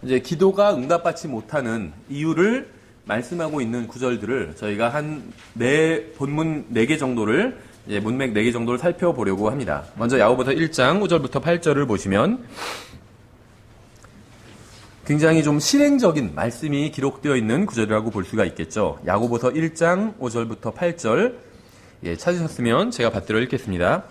이제 기도가 응답받지 못하는 이유를 말씀하고 있는 구절들을 저희가 본문 4개 정도를, 문맥 4개 정도를 살펴보려고 합니다. 먼저 야고보서 1장 5절부터 8절을 보시면 굉장히 좀 실행적인 말씀이 기록되어 있는 구절이라고 볼 수가 있겠죠. 야고보서 1장 5절부터 8절, 찾으셨으면 제가 받들어 읽겠습니다.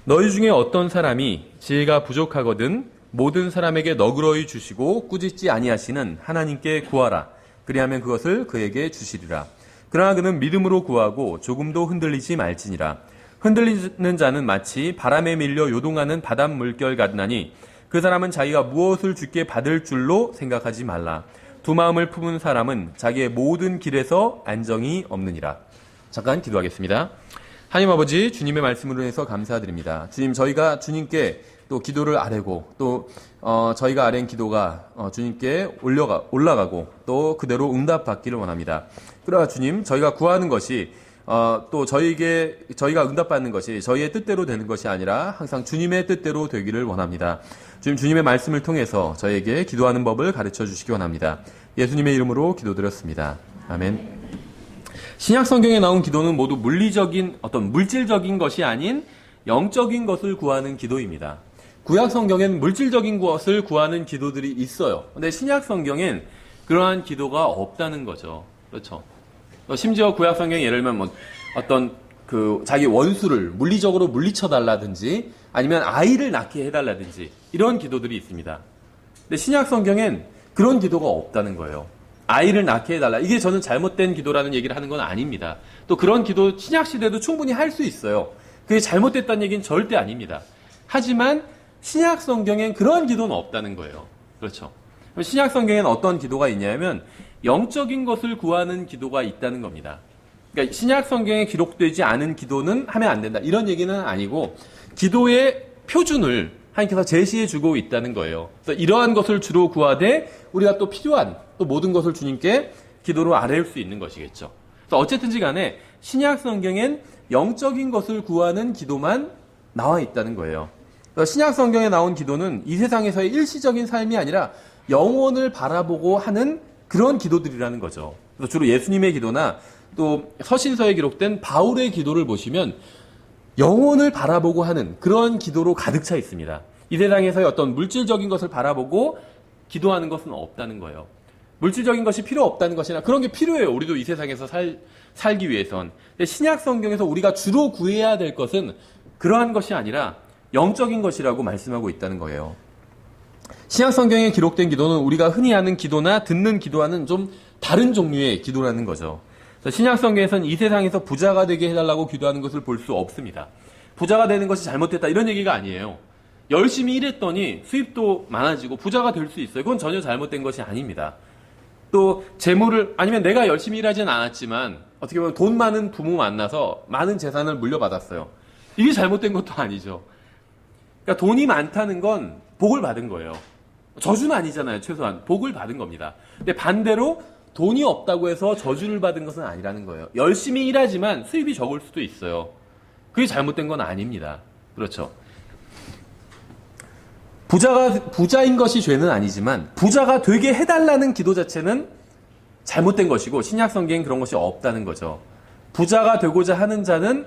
너희 중에 어떤 사람이 지혜가 부족하거든 모든 사람에게 너그러이 주시고 꾸짖지 아니하시는 하나님께 구하라. 그리하면 그것을 그에게 주시리라. 그러나 그는 믿음으로 구하고 조금도 흔들리지 말지니라. 흔들리는 자는 마치 바람에 밀려 요동하는 바닷 물결 같나니 그 사람은 자기가 무엇을 주께 받을 줄로 생각하지 말라. 두 마음을 품은 사람은 자기의 모든 길에서 안정이 없느니라. 잠깐 기도하겠습니다. 하나님 아버지, 주님의 말씀으로 해서 감사드립니다. 주님, 저희가 주님께 또 기도를 아뢰고 또 저희가 아뢰는 기도가 주님께 올라가고 또 그대로 응답받기를 원합니다. 그러나 주님, 저희가 구하는 것이 또 저희가 응답받는 것이 저희의 뜻대로 되는 것이 아니라 항상 주님의 뜻대로 되기를 원합니다. 주님의 말씀을 통해서 저희에게 기도하는 법을 가르쳐 주시기 원합니다. 예수님의 이름으로 기도드렸습니다. 아멘. 신약 성경에 나온 기도는 모두 물질적인 것이 아닌 영적인 것을 구하는 기도입니다. 구약 성경엔 물질적인 것을 구하는 기도들이 있어요. 근데 신약 성경엔 그러한 기도가 없다는 거죠. 그렇죠. 심지어 구약 성경에 예를 들면 어떤 자기 원수를 물리적으로 물리쳐달라든지 아니면 아이를 낳게 해달라든지 이런 기도들이 있습니다. 근데 신약 성경엔 그런 기도가 없다는 거예요. 아이를 낳게 해달라. 이게 저는 잘못된 기도라는 얘기를 하는 건 아닙니다. 또 그런 기도 신약 시대도 충분히 할 수 있어요. 그게 잘못됐다는 얘기는 절대 아닙니다. 하지만 신약 성경엔 그런 기도는 없다는 거예요. 그렇죠. 신약 성경엔 어떤 기도가 있냐면 영적인 것을 구하는 기도가 있다는 겁니다. 그러니까 신약 성경에 기록되지 않은 기도는 하면 안 된다. 이런 얘기는 아니고 기도의 표준을 하나님께서 제시해 주고 있다는 거예요. 그래서 이러한 것을 주로 구하되 우리가 또 필요한 또 모든 것을 주님께 기도로 아뢰올 수 있는 것이겠죠. 그래서 어쨌든지 간에 신약 성경엔 영적인 것을 구하는 기도만 나와 있다는 거예요. 그래서 신약 성경에 나온 기도는 이 세상에서의 일시적인 삶이 아니라 영혼을 바라보고 하는 그런 기도들이라는 거죠. 그래서 주로 예수님의 기도나 또 서신서에 기록된 바울의 기도를 보시면 영혼을 바라보고 하는 그런 기도로 가득 차 있습니다. 이 세상에서의 어떤 물질적인 것을 바라보고 기도하는 것은 없다는 거예요. 물질적인 것이 필요 없다는 것이나 그런 게 필요해요. 우리도 이 세상에서 살기 위해선. 근데 신약 성경에서 우리가 주로 구해야 될 것은 그러한 것이 아니라 영적인 것이라고 말씀하고 있다는 거예요. 신약 성경에 기록된 기도는 우리가 흔히 하는 기도나 듣는 기도와는 좀 다른 종류의 기도라는 거죠. 신약 성경에서는 이 세상에서 부자가 되게 해달라고 기도하는 것을 볼 수 없습니다. 부자가 되는 것이 잘못됐다 이런 얘기가 아니에요. 열심히 일했더니 수입도 많아지고 부자가 될 수 있어요. 그건 전혀 잘못된 것이 아닙니다. 또 재물을 아니면 내가 열심히 일하지는 않았지만 어떻게 보면 돈 많은 부모 만나서 많은 재산을 물려받았어요. 이게 잘못된 것도 아니죠. 그러니까 돈이 많다는 건 복을 받은 거예요. 저주는 아니잖아요. 최소한 복을 받은 겁니다. 근데 반대로 돈이 없다고 해서 저주를 받은 것은 아니라는 거예요. 열심히 일하지만 수입이 적을 수도 있어요. 그게 잘못된 건 아닙니다. 그렇죠. 부자인 것이 죄는 아니지만 부자가 되게 해달라는 기도 자체는 잘못된 것이고 신약 성경엔 그런 것이 없다는 거죠. 부자가 되고자 하는 자는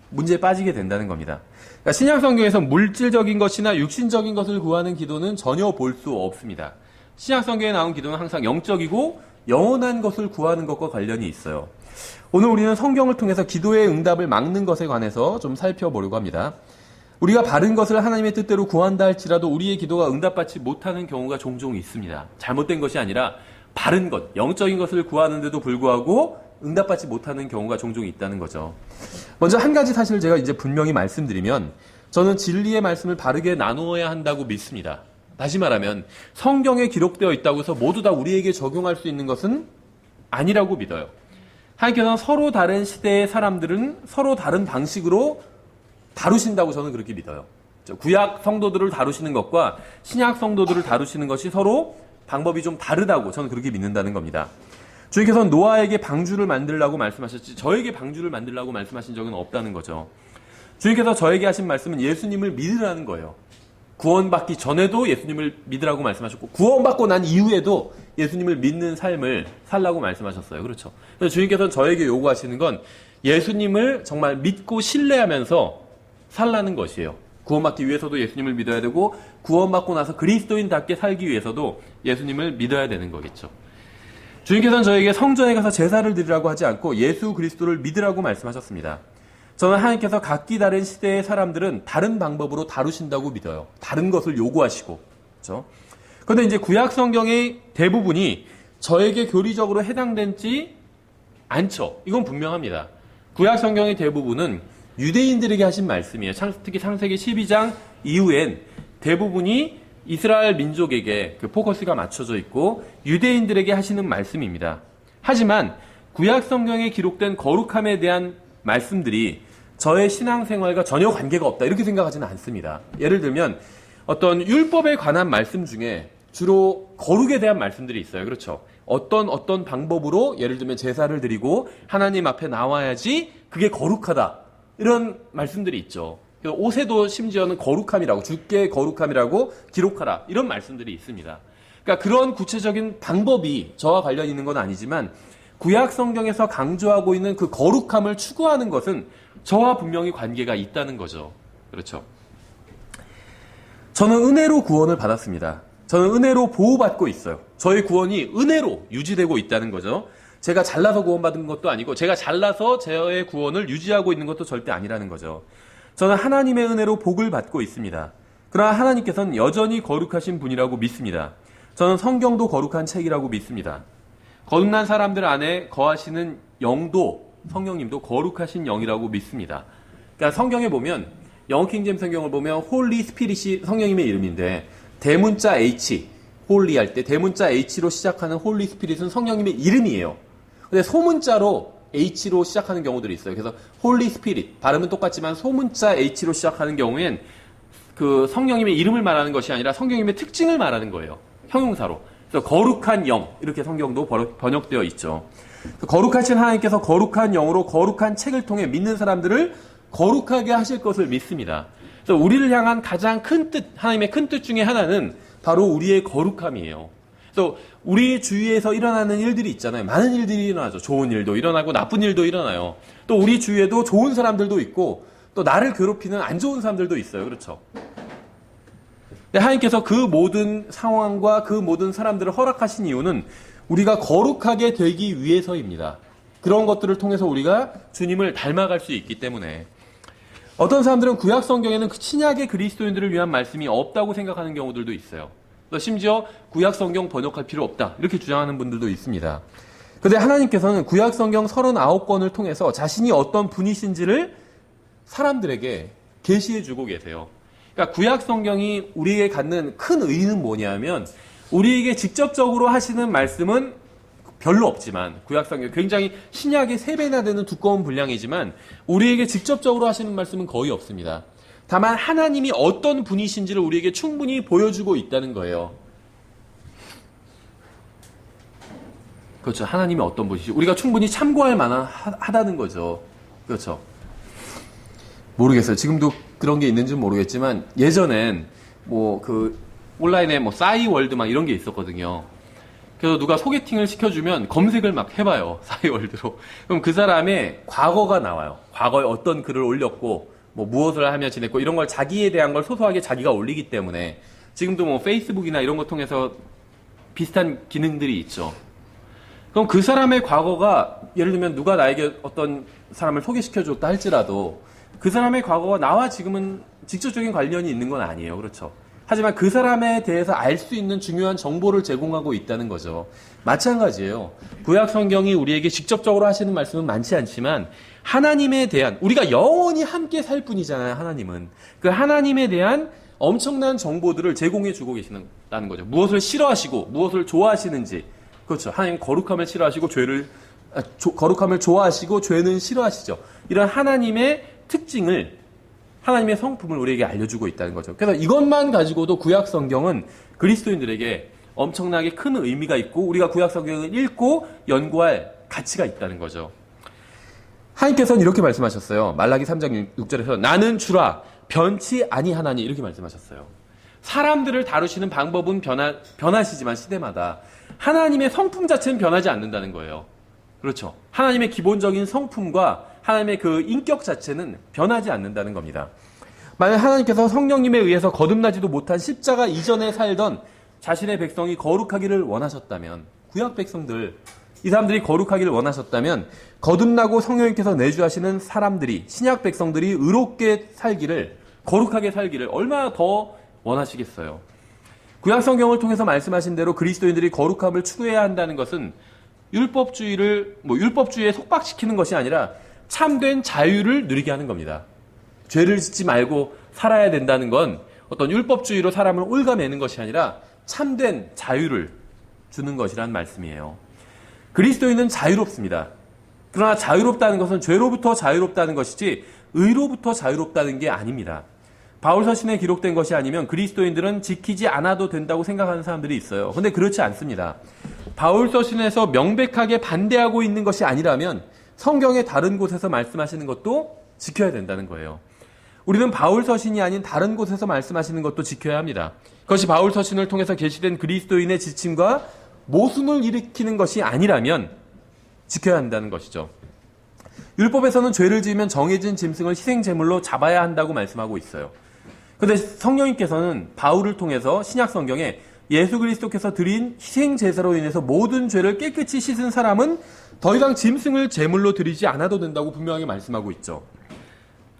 문제에 빠지게 된다는 겁니다. 그러니까 신약 성경에서 물질적인 것이나 육신적인 것을 구하는 기도는 전혀 볼 수 없습니다. 신약 성경에 나온 기도는 항상 영적이고 영원한 것을 구하는 것과 관련이 있어요. 오늘 우리는 성경을 통해서 기도의 응답을 막는 것에 관해서 좀 살펴보려고 합니다. 우리가 바른 것을 하나님의 뜻대로 구한다 할지라도 우리의 기도가 응답받지 못하는 경우가 종종 있습니다. 잘못된 것이 아니라 바른 것, 영적인 것을 구하는데도 불구하고 응답받지 못하는 경우가 종종 있다는 거죠. 먼저 한 가지 사실을 제가 이제 분명히 말씀드리면 저는 진리의 말씀을 바르게 나누어야 한다고 믿습니다. 다시 말하면 성경에 기록되어 있다고 해서 모두 다 우리에게 적용할 수 있는 것은 아니라고 믿어요. 하나님께서는 서로 다른 시대의 사람들은 서로 다른 방식으로 다루신다고 저는 그렇게 믿어요. 구약 성도들을 다루시는 것과 신약 성도들을 다루시는 것이 서로 방법이 좀 다르다고 저는 그렇게 믿는다는 겁니다. 주님께서는 노아에게 방주를 만들라고 말씀하셨지 저에게 방주를 만들라고 말씀하신 적은 없다는 거죠. 주님께서 저에게 하신 말씀은 예수님을 믿으라는 거예요. 구원받기 전에도 예수님을 믿으라고 말씀하셨고 구원받고 난 이후에도 예수님을 믿는 삶을 살라고 말씀하셨어요. 그렇죠. 그래서 주님께서는 저에게 요구하시는 건 예수님을 정말 믿고 신뢰하면서 살라는 것이에요. 구원받기 위해서도 예수님을 믿어야 되고 구원받고 나서 그리스도인답게 살기 위해서도 예수님을 믿어야 되는 거겠죠. 주님께서는 저에게 성전에 가서 제사를 드리라고 하지 않고 예수 그리스도를 믿으라고 말씀하셨습니다. 저는 하나님께서 각기 다른 시대의 사람들은 다른 방법으로 다루신다고 믿어요. 다른 것을 요구하시고. 그렇죠? 그런데 이제 구약 성경의 대부분이 저에게 교리적으로 해당되지 않죠. 이건 분명합니다. 구약 성경의 대부분은 유대인들에게 하신 말씀이에요. 특히 창세기 12장 이후엔 대부분이 이스라엘 민족에게 그 포커스가 맞춰져 있고 유대인들에게 하시는 말씀입니다. 하지만 구약 성경에 기록된 거룩함에 대한 말씀들이 저의 신앙생활과 전혀 관계가 없다 이렇게 생각하지는 않습니다. 예를 들면 어떤 율법에 관한 말씀 중에 주로 거룩에 대한 말씀들이 있어요. 그렇죠? 어떤 방법으로 예를 들면 제사를 드리고 하나님 앞에 나와야지 그게 거룩하다 이런 말씀들이 있죠. 옷에도 심지어는 거룩함이라고 주께 거룩함이라고 기록하라 이런 말씀들이 있습니다. 그러니까 그런 구체적인 방법이 저와 관련 있는 건 아니지만 구약 성경에서 강조하고 있는 그 거룩함을 추구하는 것은 저와 분명히 관계가 있다는 거죠. 그렇죠. 저는 은혜로 구원을 받았습니다. 저는 은혜로 보호받고 있어요. 저의 구원이 은혜로 유지되고 있다는 거죠. 제가 잘나서 구원받은 것도 아니고 제가 잘나서 저의 구원을 유지하고 있는 것도 절대 아니라는 거죠. 저는 하나님의 은혜로 복을 받고 있습니다. 그러나 하나님께서는 여전히 거룩하신 분이라고 믿습니다. 저는 성경도 거룩한 책이라고 믿습니다. 거듭난 사람들 안에 거하시는 영도 성령님도 거룩하신 영이라고 믿습니다. 그러니까 성경에 보면 영어 킹제임스 성경을 보면 홀리 스피릿이 성령님의 이름인데 대문자 H, 홀리 할 때 대문자 H로 시작하는 홀리 스피릿은 성령님의 이름이에요. 근데 소문자로 H로 시작하는 경우들이 있어요. 그래서 홀리 스피릿 발음은 똑같지만 소문자 H로 시작하는 경우엔 그 성령님의 이름을 말하는 것이 아니라 성령님의 특징을 말하는 거예요. 형용사로. 그래서 거룩한 영 이렇게 성경도 번역되어 있죠. 거룩하신 하나님께서 거룩한 영으로 거룩한 책을 통해 믿는 사람들을 거룩하게 하실 것을 믿습니다. 그래서 우리를 향한 가장 큰 뜻, 하나님의 큰 뜻 중에 하나는 바로 우리의 거룩함이에요. 그래서 우리 주위에서 일어나는 일들이 있잖아요. 많은 일들이 일어나죠. 좋은 일도 일어나고 나쁜 일도 일어나요. 또 우리 주위에도 좋은 사람들도 있고 또 나를 괴롭히는 안 좋은 사람들도 있어요. 그렇죠? 근데 하나님께서 그 모든 상황과 그 모든 사람들을 허락하신 이유는 우리가 거룩하게 되기 위해서입니다. 그런 것들을 통해서 우리가 주님을 닮아갈 수 있기 때문에 어떤 사람들은 구약 성경에는 그 신약의 그리스도인들을 위한 말씀이 없다고 생각하는 경우들도 있어요. 심지어 구약 성경 번역할 필요 없다 이렇게 주장하는 분들도 있습니다. 그런데 하나님께서는 구약 성경 39권을 통해서 자신이 어떤 분이신지를 사람들에게 계시해 주고 계세요. 그러니까 구약 성경이 우리에게 갖는 큰 의의는 뭐냐면 우리에게 직접적으로 하시는 말씀은 별로 없지만 구약 성경 굉장히 신약의 3배나 되는 두꺼운 분량이지만 우리에게 직접적으로 하시는 말씀은 거의 없습니다. 다만 하나님이 어떤 분이신지를 우리에게 충분히 보여주고 있다는 거예요. 그렇죠. 하나님이 어떤 분이신지 우리가 충분히 참고할 만하다는 거죠. 그렇죠. 모르겠어요. 지금도 그런 게 있는지는 모르겠지만 예전엔 온라인에 싸이월드 막 이런 게 있었거든요. 그래서 누가 소개팅을 시켜주면 검색을 막 해봐요. 싸이월드로. 그럼 그 사람의 과거가 나와요. 과거에 어떤 글을 올렸고 무엇을 하며 지냈고 이런 걸 자기에 대한 걸 소소하게 자기가 올리기 때문에 지금도 페이스북이나 이런 거 통해서 비슷한 기능들이 있죠. 그럼 그 사람의 과거가 예를 들면 누가 나에게 어떤 사람을 소개시켜줬다 할지라도 그 사람의 과거가 나와 지금은 직접적인 관련이 있는 건 아니에요. 그렇죠. 하지만 그 사람에 대해서 알 수 있는 중요한 정보를 제공하고 있다는 거죠. 마찬가지예요. 구약 성경이 우리에게 직접적으로 하시는 말씀은 많지 않지만 하나님에 대한 우리가 영원히 함께 살 뿐이잖아요. 하나님은. 그 하나님에 대한 엄청난 정보들을 제공해 주고 계시다는 거죠. 무엇을 싫어하시고 무엇을 좋아하시는지. 그렇죠. 하나님 거룩함을 싫어하시고 거룩함을 좋아하시고 죄는 싫어하시죠. 이런 하나님의 특징을 하나님의 성품을 우리에게 알려주고 있다는 거죠. 그래서 이것만 가지고도 구약 성경은 그리스도인들에게 엄청나게 큰 의미가 있고 우리가 구약 성경을 읽고 연구할 가치가 있다는 거죠. 하나님께서는 이렇게 말씀하셨어요. 말라기 3장 6절에서 나는 주라 변치 아니하나니 이렇게 말씀하셨어요. 사람들을 다루시는 방법은 변하시지만 시대마다 하나님의 성품 자체는 변하지 않는다는 거예요. 그렇죠. 하나님의 기본적인 성품과 하나님의 그 인격 자체는 변하지 않는다는 겁니다. 만약 하나님께서 성령님에 의해서 거듭나지도 못한 십자가 이전에 살던 자신의 백성이 거룩하기를 원하셨다면, 구약 백성들, 이 사람들이 거룩하기를 원하셨다면 거듭나고 성령님께서 내주하시는 사람들이, 신약 백성들이 의롭게 살기를, 거룩하게 살기를 얼마나 더 원하시겠어요. 구약 성경을 통해서 말씀하신 대로 그리스도인들이 거룩함을 추구해야 한다는 것은 율법주의에 속박시키는 것이 아니라 참된 자유를 누리게 하는 겁니다. 죄를 짓지 말고 살아야 된다는 건 어떤 율법주의로 사람을 올가매는 것이 아니라 참된 자유를 주는 것이란 말씀이에요. 그리스도인은 자유롭습니다. 그러나 자유롭다는 것은 죄로부터 자유롭다는 것이지 의로부터 자유롭다는 게 아닙니다. 바울 서신에 기록된 것이 아니면 그리스도인들은 지키지 않아도 된다고 생각하는 사람들이 있어요. 그런데 그렇지 않습니다. 바울 서신에서 명백하게 반대하고 있는 것이 아니라면 성경의 다른 곳에서 말씀하시는 것도 지켜야 된다는 거예요. 우리는 바울 서신이 아닌 다른 곳에서 말씀하시는 것도 지켜야 합니다. 그것이 바울 서신을 통해서 계시된 그리스도인의 지침과 모순을 일으키는 것이 아니라면 지켜야 한다는 것이죠. 율법에서는 죄를 지으면 정해진 짐승을 희생제물로 잡아야 한다고 말씀하고 있어요. 그런데 성령님께서는 바울을 통해서 신약 성경에 예수 그리스도께서 드린 희생제사로 인해서 모든 죄를 깨끗이 씻은 사람은 더 이상 짐승을 제물로 드리지 않아도 된다고 분명하게 말씀하고 있죠.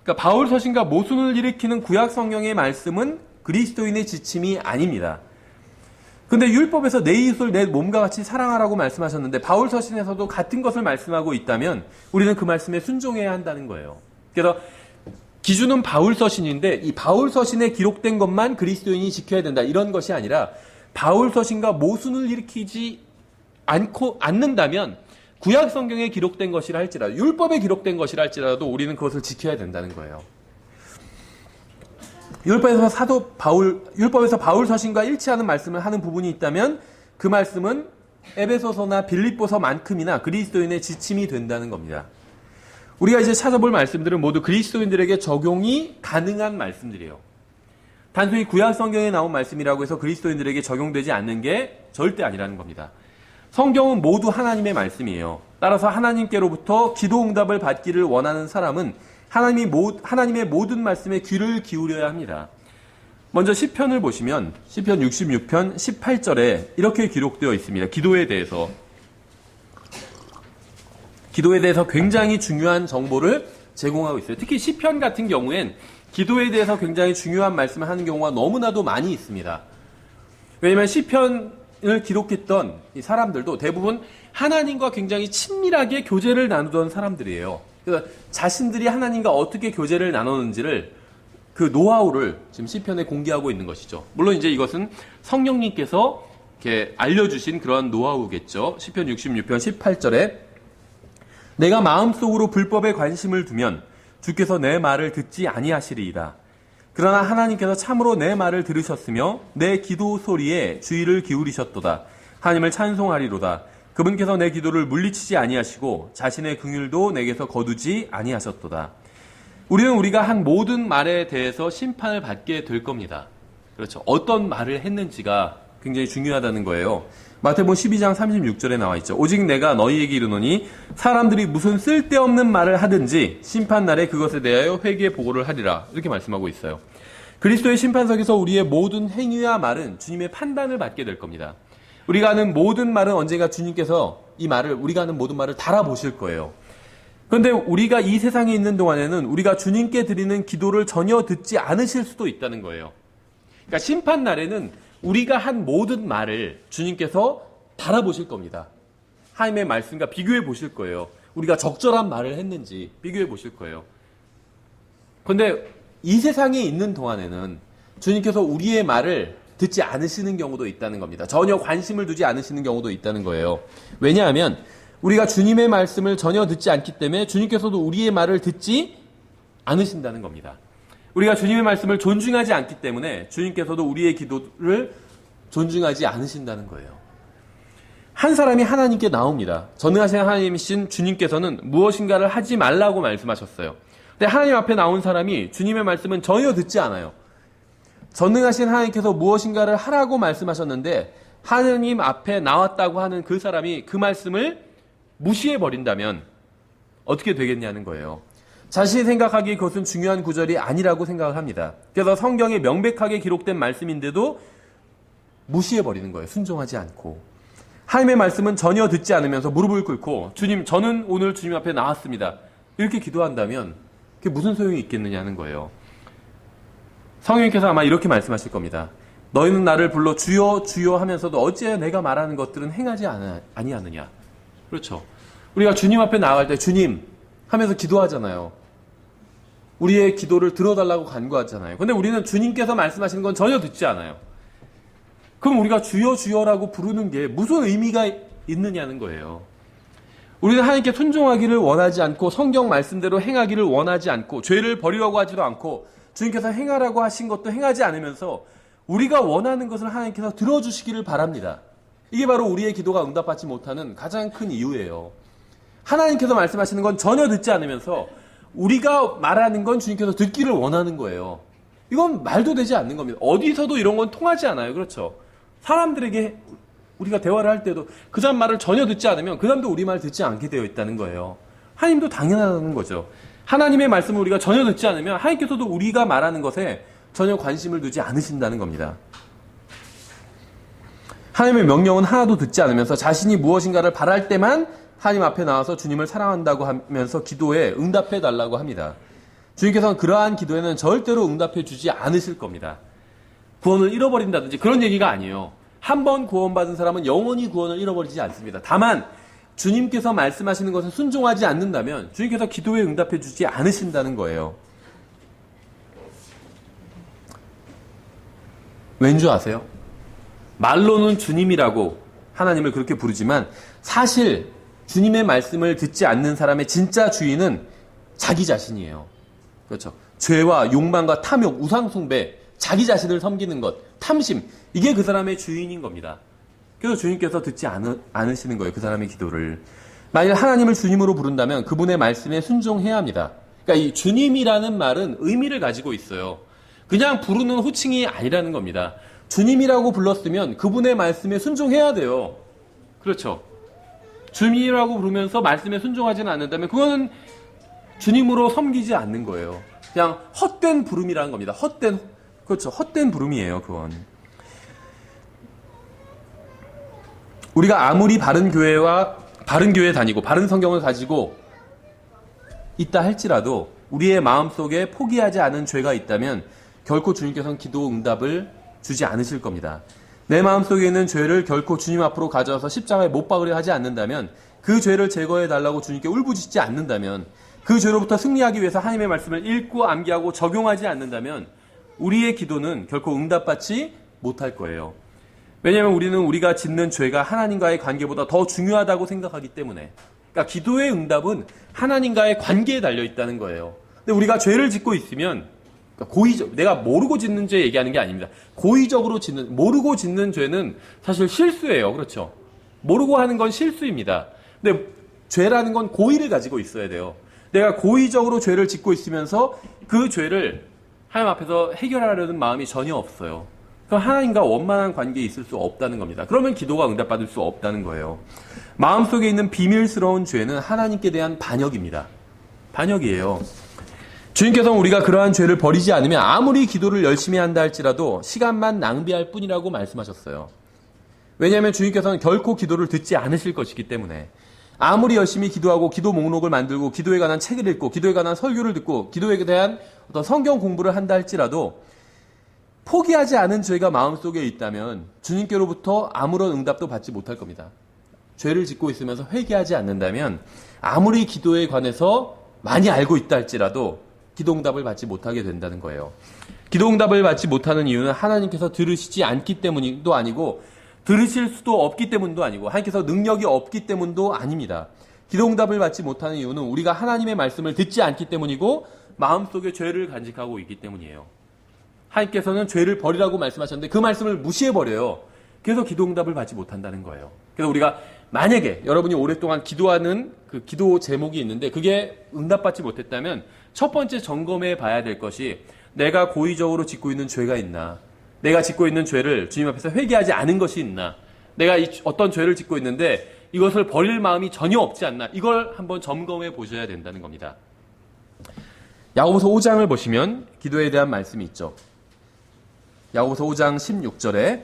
그러니까 바울 서신과 모순을 일으키는 구약 성경의 말씀은 그리스도인의 지침이 아닙니다. 근데 율법에서 내 이웃을 내 몸과 같이 사랑하라고 말씀하셨는데 바울 서신에서도 같은 것을 말씀하고 있다면 우리는 그 말씀에 순종해야 한다는 거예요. 그래서 기준은 바울 서신인데 이 바울 서신에 기록된 것만 그리스도인이 지켜야 된다 이런 것이 아니라 바울 서신과 모순을 일으키지 않는다면 구약 성경에 기록된 것이라 할지라도 율법에 기록된 것이라 할지라도 우리는 그것을 지켜야 된다는 거예요. 율법에서 바울 서신과 일치하는 말씀을 하는 부분이 있다면 그 말씀은 에베소서나 빌립보서만큼이나 그리스도인의 지침이 된다는 겁니다. 우리가 이제 찾아볼 말씀들은 모두 그리스도인들에게 적용이 가능한 말씀들이에요. 단순히 구약 성경에 나온 말씀이라고 해서 그리스도인들에게 적용되지 않는 게 절대 아니라는 겁니다. 성경은 모두 하나님의 말씀이에요. 따라서 하나님께로부터 기도 응답을 받기를 원하는 사람은 하나님의 모든 말씀에 귀를 기울여야 합니다. 먼저 시편을 보시면 시편 66편 18절에 이렇게 기록되어 있습니다. 기도에 대해서 굉장히 중요한 정보를 제공하고 있어요. 특히 시편 같은 경우엔 기도에 대해서 굉장히 중요한 말씀을 하는 경우가 너무나도 많이 있습니다. 왜냐하면 시편을 기록했던 이 사람들도 대부분 하나님과 굉장히 친밀하게 교제를 나누던 사람들이에요. 그래서 자신들이 하나님과 어떻게 교제를 나누는지를 그 노하우를 지금 시편에 공개하고 있는 것이죠. 물론 이제 이것은 성령님께서 이렇게 알려주신 그런 노하우겠죠. 시편 66편 18절에 내가 마음속으로 불법에 관심을 두면 주께서 내 말을 듣지 아니하시리이다. 그러나 하나님께서 참으로 내 말을 들으셨으며 내 기도 소리에 주의를 기울이셨도다. 하나님을 찬송하리로다. 그분께서 내 기도를 물리치지 아니하시고 자신의 긍휼도 내게서 거두지 아니하셨도다. 우리는 우리가 한 모든 말에 대해서 심판을 받게 될 겁니다. 그렇죠. 어떤 말을 했는지가 굉장히 중요하다는 거예요. 마태복음 12장 36절에 나와 있죠. 오직 내가 너희에게 이르노니 사람들이 무슨 쓸데없는 말을 하든지 심판날에 그것에 대하여 회개 보고를 하리라. 이렇게 말씀하고 있어요. 그리스도의 심판석에서 우리의 모든 행위와 말은 주님의 판단을 받게 될 겁니다. 우리가 하는 모든 말은 언젠가 주님께서 우리가 하는 모든 말을 달아보실 거예요. 그런데 우리가 이 세상에 있는 동안에는 우리가 주님께 드리는 기도를 전혀 듣지 않으실 수도 있다는 거예요. 그러니까 심판날에는 우리가 한 모든 말을 주님께서 달아보실 겁니다. 하나님의 말씀과 비교해 보실 거예요. 우리가 적절한 말을 했는지 비교해 보실 거예요. 그런데 이 세상에 있는 동안에는 주님께서 우리의 말을 듣지 않으시는 경우도 있다는 겁니다. 전혀 관심을 두지 않으시는 경우도 있다는 거예요. 왜냐하면 우리가 주님의 말씀을 전혀 듣지 않기 때문에 주님께서도 우리의 말을 듣지 않으신다는 겁니다. 우리가 주님의 말씀을 존중하지 않기 때문에 주님께서도 우리의 기도를 존중하지 않으신다는 거예요. 한 사람이 하나님께 나옵니다. 전능하신 하나님이신 주님께서는 무엇인가를 하지 말라고 말씀하셨어요. 근데 하나님 앞에 나온 사람이 주님의 말씀은 전혀 듣지 않아요. 전능하신 하나님께서 무엇인가를 하라고 말씀하셨는데 하느님 앞에 나왔다고 하는 그 사람이 그 말씀을 무시해버린다면 어떻게 되겠냐는 거예요. 자신이 생각하기에 그것은 중요한 구절이 아니라고 생각을 합니다. 그래서 성경에 명백하게 기록된 말씀인데도 무시해버리는 거예요. 순종하지 않고. 하나님의 말씀은 전혀 듣지 않으면서 무릎을 꿇고 주님, 저는 오늘 주님 앞에 나왔습니다. 이렇게 기도한다면 그게 무슨 소용이 있겠느냐는 거예요. 성령님께서 아마 이렇게 말씀하실 겁니다. 너희는 나를 불러 주여 주여 하면서도 어찌 내가 말하는 것들은 행하지 아니하느냐. 그렇죠. 우리가 주님 앞에 나아갈 때 주님 하면서 기도하잖아요. 우리의 기도를 들어달라고 간구하잖아요. 근데 우리는 주님께서 말씀하시는 건 전혀 듣지 않아요. 그럼 우리가 주여 주여라고 부르는 게 무슨 의미가 있느냐는 거예요. 우리는 하나님께 순종하기를 원하지 않고 성경 말씀대로 행하기를 원하지 않고 죄를 버리려고 하지도 않고 주님께서 행하라고 하신 것도 행하지 않으면서 우리가 원하는 것을 하나님께서 들어주시기를 바랍니다. 이게 바로 우리의 기도가 응답받지 못하는 가장 큰 이유예요. 하나님께서 말씀하시는 건 전혀 듣지 않으면서 우리가 말하는 건 주님께서 듣기를 원하는 거예요. 이건 말도 되지 않는 겁니다. 어디서도 이런 건 통하지 않아요. 그렇죠? 사람들에게 우리가 대화를 할 때도 그 사람 말을 전혀 듣지 않으면 그 사람도 우리 말 듣지 않게 되어 있다는 거예요. 하나님도 당연하다는 거죠. 하나님의 말씀을 우리가 전혀 듣지 않으면 하나님께서도 우리가 말하는 것에 전혀 관심을 두지 않으신다는 겁니다. 하나님의 명령은 하나도 듣지 않으면서 자신이 무엇인가를 바랄 때만 하나님 앞에 나와서 주님을 사랑한다고 하면서 기도에 응답해 달라고 합니다. 주님께서는 그러한 기도에는 절대로 응답해 주지 않으실 겁니다. 구원을 잃어버린다든지 그런 얘기가 아니에요. 한 번 구원받은 사람은 영원히 구원을 잃어버리지 않습니다. 다만 주님께서 말씀하시는 것에 순종하지 않는다면 주님께서 기도에 응답해 주지 않으신다는 거예요. 왠 줄 아세요? 말로는 주님이라고 하나님을 그렇게 부르지만 사실 주님의 말씀을 듣지 않는 사람의 진짜 주인은 자기 자신이에요. 그렇죠. 죄와 욕망과 탐욕, 우상숭배, 자기 자신을 섬기는 것, 탐심, 이게 그 사람의 주인인 겁니다. 그래서 주님께서 듣지 않으시는 거예요. 그 사람의 기도를. 만일 하나님을 주님으로 부른다면 그분의 말씀에 순종해야 합니다. 그러니까 이 주님이라는 말은 의미를 가지고 있어요. 그냥 부르는 호칭이 아니라는 겁니다. 주님이라고 불렀으면 그분의 말씀에 순종해야 돼요. 그렇죠. 주님이라고 부르면서 말씀에 순종하지는 않는다면 그거는 주님으로 섬기지 않는 거예요. 그냥 헛된 부름이라는 겁니다. 그렇죠. 헛된 부름이에요. 그건. 우리가 아무리 바른 교회에 다니고 바른 성경을 가지고 있다 할지라도 우리의 마음속에 포기하지 않은 죄가 있다면 결코 주님께서는 기도 응답을 주지 않으실 겁니다. 내 마음속에 있는 죄를 결코 주님 앞으로 가져와서 십자가에 못 박으려 하지 않는다면, 그 죄를 제거해 달라고 주님께 울부짖지 않는다면, 그 죄로부터 승리하기 위해서 하나님의 말씀을 읽고 암기하고 적용하지 않는다면 우리의 기도는 결코 응답받지 못할 거예요. 왜냐하면 우리는 우리가 짓는 죄가 하나님과의 관계보다 더 중요하다고 생각하기 때문에. 그러니까 기도의 응답은 하나님과의 관계에 달려 있다는 거예요. 근데 우리가 죄를 짓고 있으면, 그러니까 내가 모르고 짓는 죄 얘기하는 게 아닙니다. 모르고 짓는 죄는 사실 실수예요. 그렇죠? 모르고 하는 건 실수입니다. 근데 죄라는 건 고의를 가지고 있어야 돼요. 내가 고의적으로 죄를 짓고 있으면서 그 죄를 하나님 앞에서 해결하려는 마음이 전혀 없어요. 그럼 하나님과 원만한 관계에 있을 수 없다는 겁니다. 그러면 기도가 응답받을 수 없다는 거예요. 마음속에 있는 비밀스러운 죄는 하나님께 대한 반역입니다. 반역이에요. 주님께서는 우리가 그러한 죄를 버리지 않으면 아무리 기도를 열심히 한다 할지라도 시간만 낭비할 뿐이라고 말씀하셨어요. 왜냐하면 주님께서는 결코 기도를 듣지 않으실 것이기 때문에. 아무리 열심히 기도하고 기도 목록을 만들고 기도에 관한 책을 읽고 기도에 관한 설교를 듣고 기도에 대한 어떤 성경 공부를 한다 할지라도 포기하지 않은 죄가 마음속에 있다면 주님께로부터 아무런 응답도 받지 못할 겁니다. 죄를 짓고 있으면서 회개하지 않는다면 아무리 기도에 관해서 많이 알고 있다 할지라도 기도응답을 받지 못하게 된다는 거예요. 기도응답을 받지 못하는 이유는 하나님께서 들으시지 않기 때문도 아니고 들으실 수도 없기 때문도 아니고 하나님께서 능력이 없기 때문도 아닙니다. 기도응답을 받지 못하는 이유는 우리가 하나님의 말씀을 듣지 않기 때문이고 마음속에 죄를 간직하고 있기 때문이에요. 하나님께서는 죄를 버리라고 말씀하셨는데 그 말씀을 무시해버려요. 그래서 기도응답을 받지 못한다는 거예요. 그래서 우리가 만약에 여러분이 오랫동안 기도하는 그 기도 제목이 있는데 그게 응답받지 못했다면 첫 번째 점검해 봐야 될 것이 내가 고의적으로 짓고 있는 죄가 있나, 내가 짓고 있는 죄를 주님 앞에서 회개하지 않은 것이 있나? 내가 어떤 죄를 짓고 있는데 이것을 버릴 마음이 전혀 없지 않나? 이걸 한번 점검해 보셔야 된다는 겁니다. 야고보서 5장을 보시면 기도에 대한 말씀이 있죠. 야고보서 5장 16절에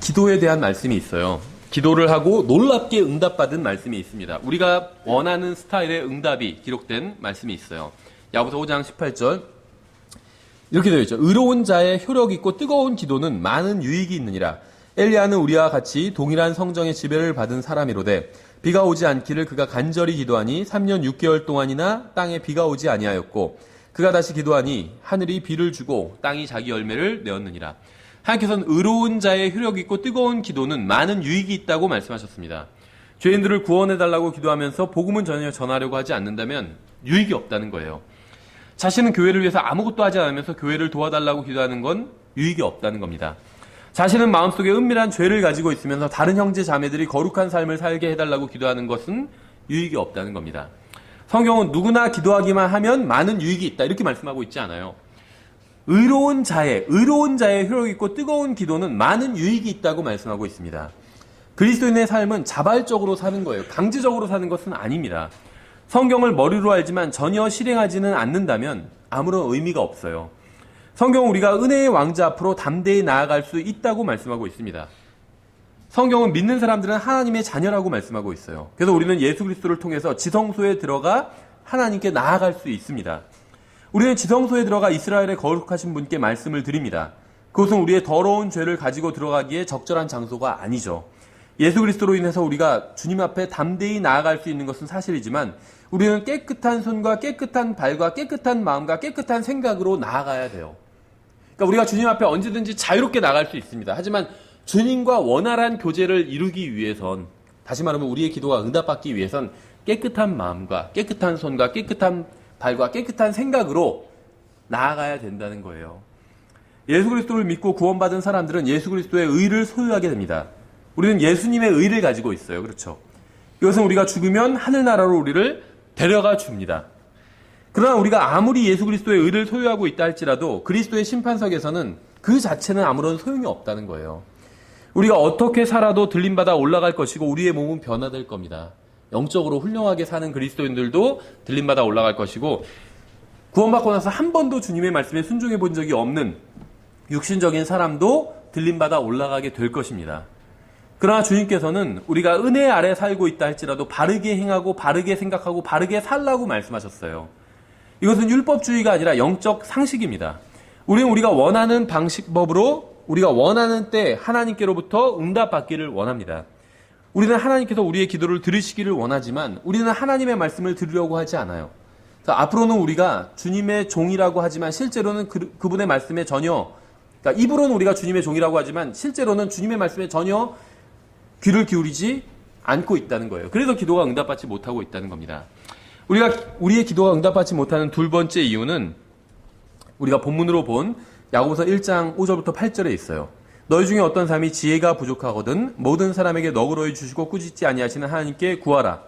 기도에 대한 말씀이 있어요. 기도를 하고 놀랍게 응답받은 말씀이 있습니다. 우리가 원하는 스타일의 응답이 기록된 말씀이 있어요. 야고보서 5장 18절 이렇게 되어 있죠. 의로운 자의 효력 있고 뜨거운 기도는 많은 유익이 있느니라. 엘리야는 우리와 같이 동일한 성정의 지배를 받은 사람이로되 비가 오지 않기를 그가 간절히 기도하니 3년 6개월 동안이나 땅에 비가 오지 아니하였고 그가 다시 기도하니 하늘이 비를 주고 땅이 자기 열매를 내었느니라. 하나님께서는 의로운 자의 효력 있고 뜨거운 기도는 많은 유익이 있다고 말씀하셨습니다. 죄인들을 구원해달라고 기도하면서 복음은 전혀 전하려고 하지 않는다면 유익이 없다는 거예요. 자신은 교회를 위해서 아무것도 하지 않으면서 교회를 도와달라고 기도하는 건 유익이 없다는 겁니다. 자신은 마음속에 은밀한 죄를 가지고 있으면서 다른 형제 자매들이 거룩한 삶을 살게 해달라고 기도하는 것은 유익이 없다는 겁니다. 성경은 누구나 기도하기만 하면 많은 유익이 있다 이렇게 말씀하고 있지 않아요. 의로운 자의 효력 있고 뜨거운 기도는 많은 유익이 있다고 말씀하고 있습니다. 그리스도인의 삶은 자발적으로 사는 거예요. 강제적으로 사는 것은 아닙니다. 성경을 머리로 알지만 전혀 실행하지는 않는다면 아무런 의미가 없어요. 성경은 우리가 은혜의 왕자 앞으로 담대히 나아갈 수 있다고 말씀하고 있습니다. 성경은 믿는 사람들은 하나님의 자녀라고 말씀하고 있어요. 그래서 우리는 예수 그리스도를 통해서 지성소에 들어가 하나님께 나아갈 수 있습니다. 우리는 지성소에 들어가 이스라엘의 거룩하신 분께 말씀을 드립니다. 그것은 우리의 더러운 죄를 가지고 들어가기에 적절한 장소가 아니죠. 예수 그리스도로 인해서 우리가 주님 앞에 담대히 나아갈 수 있는 것은 사실이지만 우리는 깨끗한 손과 깨끗한 발과 깨끗한 마음과 깨끗한 생각으로 나아가야 돼요. 그러니까 우리가 주님 앞에 언제든지 자유롭게 나갈 수 있습니다. 하지만 주님과 원활한 교제를 이루기 위해선, 다시 말하면 우리의 기도가 응답받기 위해선 깨끗한 마음과 깨끗한 손과 깨끗한 발과 깨끗한 생각으로 나아가야 된다는 거예요. 예수 그리스도를 믿고 구원받은 사람들은 예수 그리스도의 의를 소유하게 됩니다. 우리는 예수님의 의를 가지고 있어요. 그렇죠? 이것은 우리가 죽으면 하늘나라로 우리를 데려가 줍니다. 그러나 우리가 아무리 예수 그리스도의 의를 소유하고 있다 할지라도 그리스도의 심판석에서는 그 자체는 아무런 소용이 없다는 거예요. 우리가 어떻게 살아도 들림받아 올라갈 것이고 우리의 몸은 변화될 겁니다. 영적으로 훌륭하게 사는 그리스도인들도 들림받아 올라갈 것이고 구원받고 나서 한 번도 주님의 말씀에 순종해 본 적이 없는 육신적인 사람도 들림받아 올라가게 될 것입니다. 그러나 주님께서는 우리가 은혜 아래 살고 있다 할지라도 바르게 행하고 바르게 생각하고 바르게 살라고 말씀하셨어요. 이것은 율법주의가 아니라 영적 상식입니다. 우리는 우리가 원하는 방식법으로 우리가 원하는 때 하나님께로부터 응답받기를 원합니다. 우리는 하나님께서 우리의 기도를 들으시기를 원하지만 우리는 하나님의 말씀을 들으려고 하지 않아요. 앞으로는 우리가 주님의 종이라고 하지만 실제로는 그분의 말씀에 전혀, 그러니까 입으로는 우리가 주님의 종이라고 하지만 실제로는 주님의 말씀에 전혀 귀를 기울이지 않고 있다는 거예요. 그래서 기도가 응답받지 못하고 있다는 겁니다. 우리의 기도가 응답받지 못하는 두 번째 이유는 우리가 본문으로 본 야고보서 1장 5절부터 8절에 있어요. 너희 중에 어떤 사람이 지혜가 부족하거든 모든 사람에게 너그러이 주시고 꾸짖지 아니하시는 하나님께 구하라.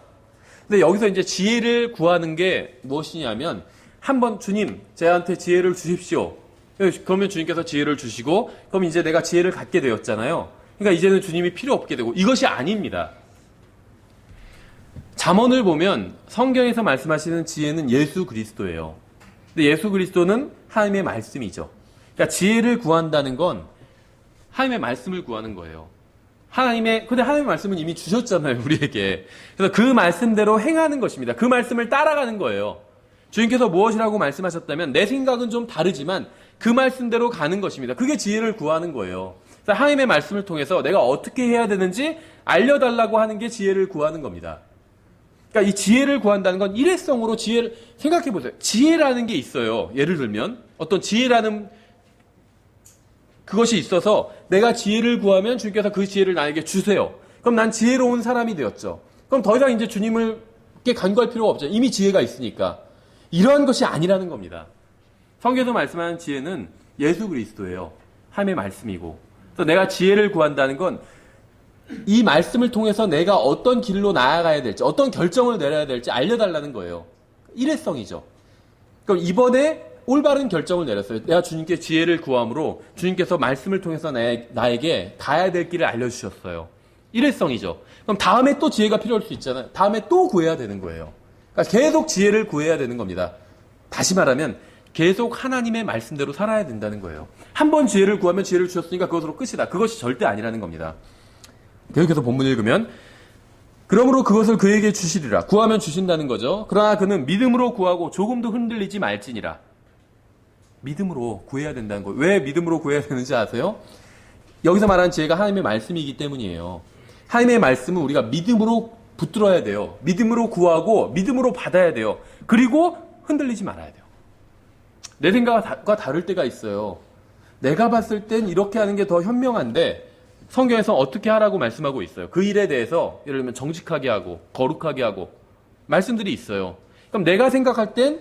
근데 여기서 이제 지혜를 구하는 게 무엇이냐면 한번 주님 저한테 지혜를 주십시오. 그러면 주님께서 지혜를 주시고 그럼 이제 내가 지혜를 갖게 되었잖아요. 그러니까 이제는 주님이 필요 없게 되고 이것이 아닙니다. 잠언을 보면 성경에서 말씀하시는 지혜는 예수 그리스도예요. 근데 예수 그리스도는 하나님의 말씀이죠. 그러니까 지혜를 구한다는 건 하나님의 말씀을 구하는 거예요. 근데 하나님의 말씀은 이미 주셨잖아요, 우리에게. 그래서 그 말씀대로 행하는 것입니다. 그 말씀을 따라가는 거예요. 주님께서 무엇이라고 말씀하셨다면 내 생각은 좀 다르지만 그 말씀대로 가는 것입니다. 그게 지혜를 구하는 거예요. 그래서 하나님의 말씀을 통해서 내가 어떻게 해야 되는지 알려달라고 하는 게 지혜를 구하는 겁니다. 그러니까 이 지혜를 구한다는 건 일회성으로 지혜를 생각해 보세요. 지혜라는 게 있어요. 예를 들면 어떤 지혜라는 그것이 있어서 내가 지혜를 구하면 주님께서 그 지혜를 나에게 주세요. 그럼 난 지혜로운 사람이 되었죠. 그럼 더 이상 이제 주님께 간구할 필요가 없죠. 이미 지혜가 있으니까. 이러한 것이 아니라는 겁니다. 성경에서 말씀하는 지혜는 예수 그리스도예요. 하나님의 말씀이고. 그래서 내가 지혜를 구한다는 건 이 말씀을 통해서 내가 어떤 길로 나아가야 될지, 어떤 결정을 내려야 될지 알려달라는 거예요. 일회성이죠. 그럼 이번에 올바른 결정을 내렸어요. 내가 주님께 지혜를 구함으로 주님께서 말씀을 통해서 나에게 가야 될 길을 알려주셨어요. 일회성이죠. 그럼 다음에 또 지혜가 필요할 수 있잖아요. 다음에 또 구해야 되는 거예요. 그러니까 계속 지혜를 구해야 되는 겁니다. 다시 말하면 계속 하나님의 말씀대로 살아야 된다는 거예요. 한 번 지혜를 구하면 지혜를 주셨으니까 그것으로 끝이다. 그것이 절대 아니라는 겁니다. 계속해서 본문 읽으면 그러므로 그것을 그에게 주시리라. 구하면 주신다는 거죠. 그러나 그는 믿음으로 구하고 조금도 흔들리지 말지니라. 믿음으로 구해야 된다는 거예요. 왜 믿음으로 구해야 되는지 아세요? 여기서 말하는 지혜가 하나님의 말씀이기 때문이에요. 하나님의 말씀은 우리가 믿음으로 붙들어야 돼요. 믿음으로 구하고 믿음으로 받아야 돼요. 그리고 흔들리지 말아야 돼요. 내 생각과 다를 때가 있어요. 내가 봤을 땐 이렇게 하는 게 더 현명한데 성경에서 어떻게 하라고 말씀하고 있어요. 그 일에 대해서 예를 들면 정직하게 하고 거룩하게 하고 말씀들이 있어요. 그럼 내가 생각할 땐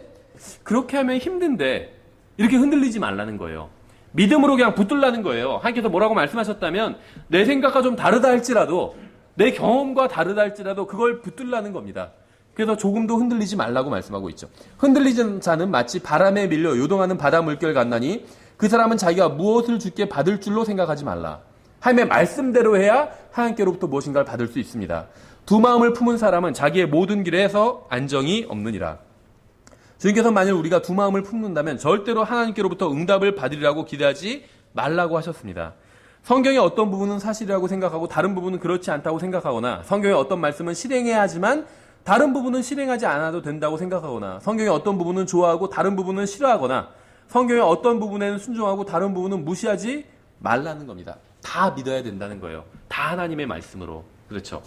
그렇게 하면 힘든데 이렇게 흔들리지 말라는 거예요. 믿음으로 그냥 붙들라는 거예요. 하나님께서 뭐라고 말씀하셨다면 내 생각과 좀 다르다 할지라도 내 경험과 다르다 할지라도 그걸 붙들라는 겁니다. 그래서 조금도 흔들리지 말라고 말씀하고 있죠. 흔들리는 자는 마치 바람에 밀려 요동하는 바다 물결 같나니 그 사람은 자기가 무엇을 주께 받을 줄로 생각하지 말라. 하나님의 말씀대로 해야 하나님께로부터 무엇인가를 받을 수 있습니다. 두 마음을 품은 사람은 자기의 모든 길에서 안정이 없느니라. 주님께서 만일 우리가 두 마음을 품는다면 절대로 하나님께로부터 응답을 받으리라고 기대하지 말라고 하셨습니다. 성경의 어떤 부분은 사실이라고 생각하고 다른 부분은 그렇지 않다고 생각하거나 성경의 어떤 말씀은 실행해야 하지만 다른 부분은 실행하지 않아도 된다고 생각하거나 성경의 어떤 부분은 좋아하고 다른 부분은 싫어하거나 성경의 어떤 부분에는 순종하고 다른 부분은 무시하지 말라는 겁니다. 다 믿어야 된다는 거예요. 다 하나님의 말씀으로. 그렇죠.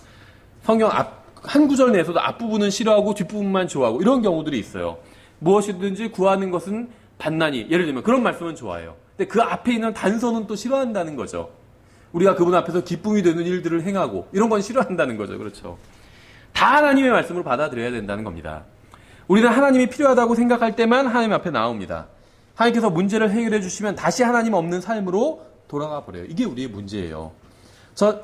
성경 한 구절 내에서도 앞부분은 싫어하고 뒷부분만 좋아하고 이런 경우들이 있어요. 무엇이든지 구하는 것은 받나니 예를 들면 그런 말씀은 좋아해요. 근데 그 앞에 있는 단서는 또 싫어한다는 거죠. 우리가 그분 앞에서 기쁨이 되는 일들을 행하고 이런 건 싫어한다는 거죠. 그렇죠. 다 하나님의 말씀으로 받아들여야 된다는 겁니다. 우리는 하나님이 필요하다고 생각할 때만 하나님 앞에 나옵니다. 하나님께서 문제를 해결해 주시면 다시 하나님 없는 삶으로 돌아가 버려요. 이게 우리의 문제예요.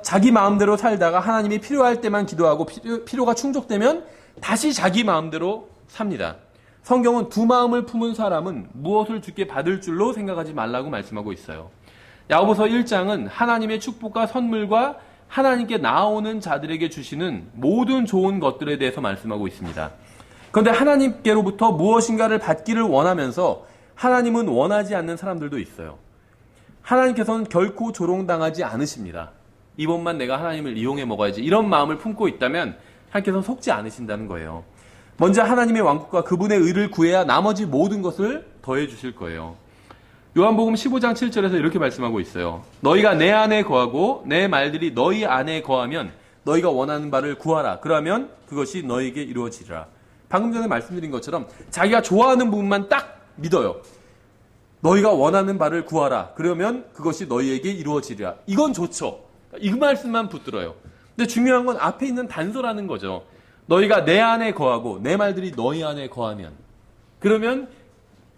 자기 마음대로 살다가 하나님이 필요할 때만 기도하고 필요가 충족되면 다시 자기 마음대로 삽니다. 성경은 두 마음을 품은 사람은 무엇을 주께 받을 줄로 생각하지 말라고 말씀하고 있어요. 야고보서 1장은 하나님의 축복과 선물과 하나님께 나아오는 자들에게 주시는 모든 좋은 것들에 대해서 말씀하고 있습니다. 그런데 하나님께로부터 무엇인가를 받기를 원하면서 하나님은 원하지 않는 사람들도 있어요. 하나님께서는 결코 조롱당하지 않으십니다. 이번만 내가 하나님을 이용해 먹어야지 이런 마음을 품고 있다면 하나님께서는 속지 않으신다는 거예요. 먼저 하나님의 왕국과 그분의 의를 구해야 나머지 모든 것을 더해 주실 거예요. 요한복음 15장 7절에서 이렇게 말씀하고 있어요. 너희가 내 안에 거하고 내 말들이 너희 안에 거하면 너희가 원하는 바를 구하라. 그러면 그것이 너희에게 이루어지리라. 방금 전에 말씀드린 것처럼 자기가 좋아하는 부분만 딱 믿어요. 너희가 원하는 바를 구하라. 그러면 그것이 너희에게 이루어지리라. 이건 좋죠. 이 말씀만 붙들어요. 근데 중요한 건 앞에 있는 단서라는 거죠. 너희가 내 안에 거하고 내 말들이 너희 안에 거하면 그러면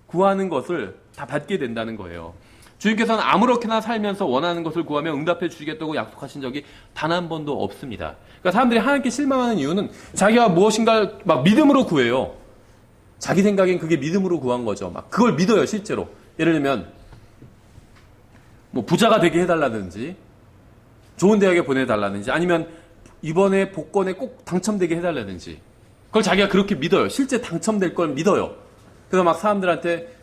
구하는 것을 다 받게 된다는 거예요. 주님께서는 아무렇게나 살면서 원하는 것을 구하면 응답해 주시겠다고 약속하신 적이 단 한 번도 없습니다. 그러니까 사람들이 하나님께 실망하는 이유는 자기가 무엇인가를 막 믿음으로 구해요. 자기 생각엔 그게 믿음으로 구한 거죠. 막 그걸 믿어요, 실제로. 예를 들면 뭐 부자가 되게 해달라든지 좋은 대학에 보내달라든지 아니면 이번에 복권에 꼭 당첨되게 해달라든지 그걸 자기가 그렇게 믿어요. 실제 당첨될 걸 믿어요. 그래서 막 사람들한테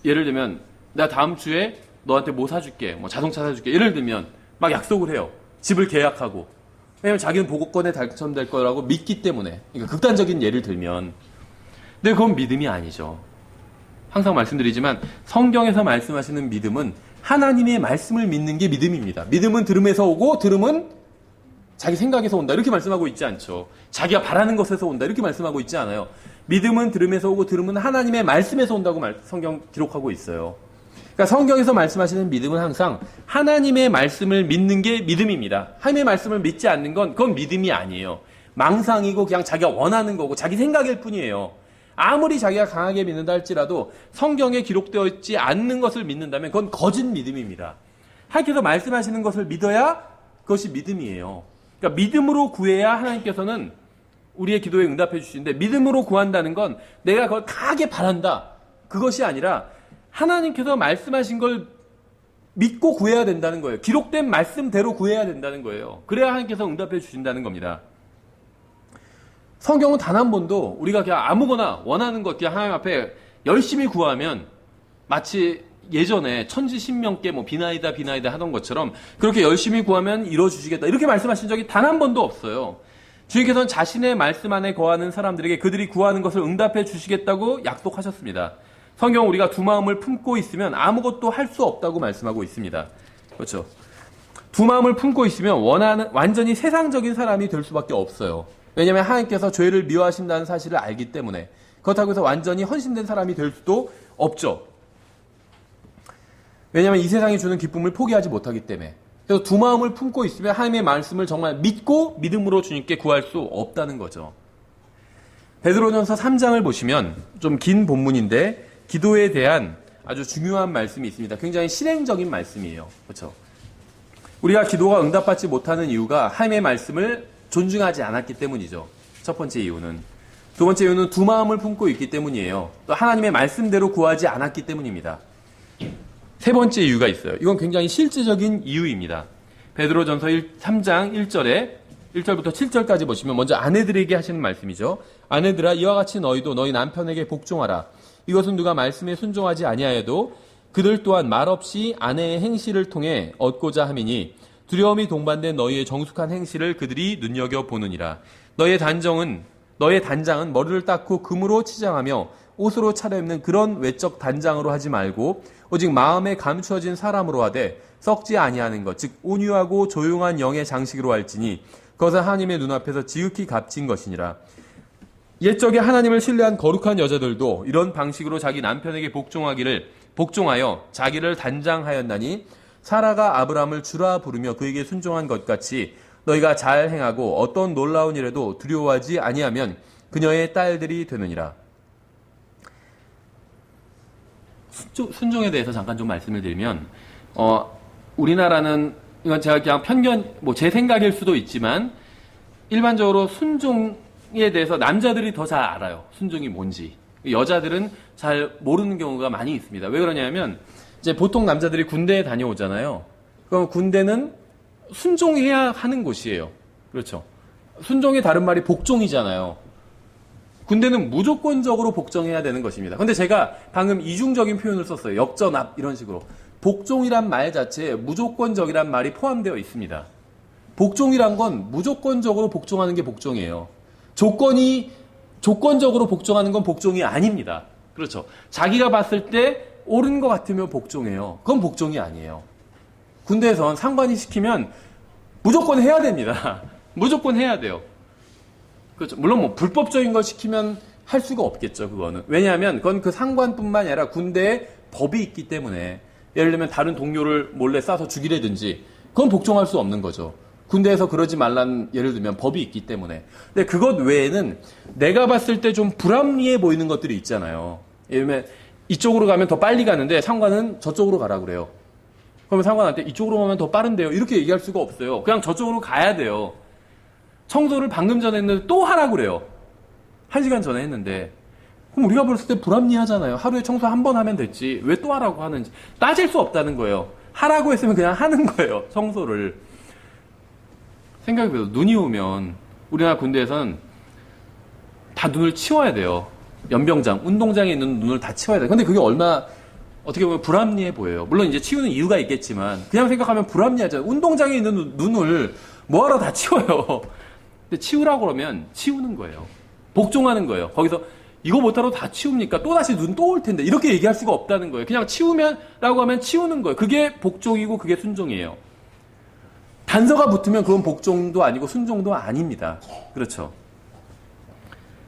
예를 들면 내가 다음 주에 너한테 뭐 사줄게, 뭐 자동차 사줄게 예를 들면 막 약속을 해요. 집을 계약하고. 왜냐면 자기는 복권에 당첨될 거라고 믿기 때문에. 그러니까 극단적인 예를 들면 근데 그건 믿음이 아니죠. 항상 말씀드리지만 성경에서 말씀하시는 믿음은 하나님의 말씀을 믿는 게 믿음입니다. 믿음은 들음에서 오고 들음은 자기 생각에서 온다 이렇게 말씀하고 있지 않죠. 자기가 바라는 것에서 온다 이렇게 말씀하고 있지 않아요. 믿음은 들음에서 오고 들음은 하나님의 말씀에서 온다고 성경 기록하고 있어요. 그러니까 성경에서 말씀하시는 믿음은 항상 하나님의 말씀을 믿는 게 믿음입니다. 하나님의 말씀을 믿지 않는 건 그건 믿음이 아니에요. 망상이고 그냥 자기가 원하는 거고 자기 생각일 뿐이에요. 아무리 자기가 강하게 믿는다 할지라도 성경에 기록되어 있지 않는 것을 믿는다면 그건 거짓 믿음입니다. 하나님께서 말씀하시는 것을 믿어야 그것이 믿음이에요. 그러니까 믿음으로 구해야 하나님께서는 우리의 기도에 응답해 주시는데 믿음으로 구한다는 건 내가 그걸 강하게 바란다. 그것이 아니라 하나님께서 말씀하신 걸 믿고 구해야 된다는 거예요. 기록된 말씀대로 구해야 된다는 거예요. 그래야 하나님께서 응답해 주신다는 겁니다. 성경은 단 한 번도 우리가 그냥 아무거나 원하는 것 그냥 하나님 앞에 열심히 구하면 마치 예전에 천지신명께 뭐 비나이다 하던 것처럼 그렇게 열심히 구하면 이루어주시겠다 이렇게 말씀하신 적이 단 한 번도 없어요. 주님께서는 자신의 말씀 안에 거하는 사람들에게 그들이 구하는 것을 응답해 주시겠다고 약속하셨습니다. 성경은 우리가 두 마음을 품고 있으면 아무것도 할 수 없다고 말씀하고 있습니다. 그렇죠? 두 마음을 품고 있으면 완전히 세상적인 사람이 될 수밖에 없어요. 왜냐하면 하나님께서 죄를 미워하신다는 사실을 알기 때문에. 그렇다고 해서 완전히 헌신된 사람이 될 수도 없죠. 왜냐하면 이 세상이 주는 기쁨을 포기하지 못하기 때문에. 그래서 두 마음을 품고 있으면 하나님의 말씀을 정말 믿고 믿음으로 주님께 구할 수 없다는 거죠. 베드로전서 3장을 보시면 좀 긴 본문인데 기도에 대한 아주 중요한 말씀이 있습니다. 굉장히 실행적인 말씀이에요. 그렇죠? 우리가 기도가 응답받지 못하는 이유가 하나님의 말씀을 존중하지 않았기 때문이죠. 첫 번째 이유는. 두 번째 이유는 두 마음을 품고 있기 때문이에요. 또 하나님의 말씀대로 구하지 않았기 때문입니다. 세 번째 이유가 있어요. 이건 굉장히 실제적인 이유입니다. 베드로전서 3장 1절부터 7절까지 보시면 먼저 아내들에게 하시는 말씀이죠. 아내들아 이와 같이 너희도 너희 남편에게 복종하라. 이것은 누가 말씀에 순종하지 아니하여도 그들 또한 말없이 아내의 행실을 통해 얻고자 함이니 두려움이 동반된 너희의 정숙한 행실을 그들이 눈여겨보느니라. 너의 단장은 머리를 닦고 금으로 치장하며 옷으로 차려입는 그런 외적 단장으로 하지 말고 오직 마음에 감추어진 사람으로 하되 썩지 아니하는 것, 즉 온유하고 조용한 영의 장식으로 할지니 그것은 하나님의 눈앞에서 지극히 값진 것이니라. 옛적에 하나님을 신뢰한 거룩한 여자들도 이런 방식으로 자기 남편에게 복종하여 자기를 단장하였나니 사라가 아브라함을 주라 부르며 그에게 순종한 것 같이 너희가 잘 행하고 어떤 놀라운 일에도 두려워하지 아니하면 그녀의 딸들이 되느니라. 순종에 대해서 잠깐 좀 말씀을 드리면 우리나라는 이건 제가 그냥 편견 제 생각일 수도 있지만 일반적으로 순종에 대해서 남자들이 더 잘 알아요. 순종이 뭔지. 여자들은 잘 모르는 경우가 많이 있습니다. 왜 그러냐면 이제 보통 남자들이 군대에 다녀오잖아요. 그럼 군대는 순종해야 하는 곳이에요. 그렇죠. 순종의 다른 말이 복종이잖아요. 군대는 무조건적으로 복종해야 되는 것입니다. 근데 제가 방금 이중적인 표현을 썼어요. 역전압 이런 식으로. 복종이란 말 자체에 무조건적이란 말이 포함되어 있습니다. 복종이란 건 무조건적으로 복종하는 게 복종이에요. 조건적으로 복종하는 건 복종이 아닙니다. 그렇죠. 자기가 봤을 때 옳은 것 같으면 복종해요. 그건 복종이 아니에요. 군대에선 상관이 시키면 무조건 해야 됩니다. 무조건 해야 돼요. 그렇죠. 물론 불법적인 걸 시키면 할 수가 없겠죠. 그거는. 왜냐하면 그건 그 상관뿐만 아니라 군대에 법이 있기 때문에 예를 들면 다른 동료를 몰래 쏴서 죽이려든지 그건 복종할 수 없는 거죠. 군대에서 그러지 말라는 예를 들면 법이 있기 때문에. 근데 그것 외에는 내가 봤을 때 좀 불합리해 보이는 것들이 있잖아요. 예를 들면 이쪽으로 가면 더 빨리 가는데 상관은 저쪽으로 가라 그래요. 그러면 상관한테 이쪽으로 가면 더 빠른데요. 이렇게 얘기할 수가 없어요. 그냥 저쪽으로 가야 돼요. 청소를 방금 전에 했는데 또 하라고 그래요. 1시간 전에 했는데. 그럼 우리가 봤을 때 불합리하잖아요. 하루에 청소 한 번 하면 됐지. 왜 또 하라고 하는지. 따질 수 없다는 거예요. 하라고 했으면 그냥 하는 거예요. 청소를. 생각해보세요. 눈이 오면 우리나라 군대에서는 다 눈을 치워야 돼요. 연병장, 운동장에 있는 눈을 다 치워야 돼요. 근데 그게 얼마나 어떻게 보면 불합리해 보여요. 물론 이제 치우는 이유가 있겠지만 그냥 생각하면 불합리하죠. 운동장에 있는 눈을 뭐하러 다 치워요. 근데 치우라고 그러면 치우는 거예요. 복종하는 거예요. 거기서 이거 못하러 다 치웁니까? 또다시 눈 또 올 텐데 이렇게 얘기할 수가 없다는 거예요. 그냥 치우면라고 하면 치우는 거예요. 그게 복종이고 그게 순종이에요. 단서가 붙으면 그건 복종도 아니고 순종도 아닙니다. 그렇죠.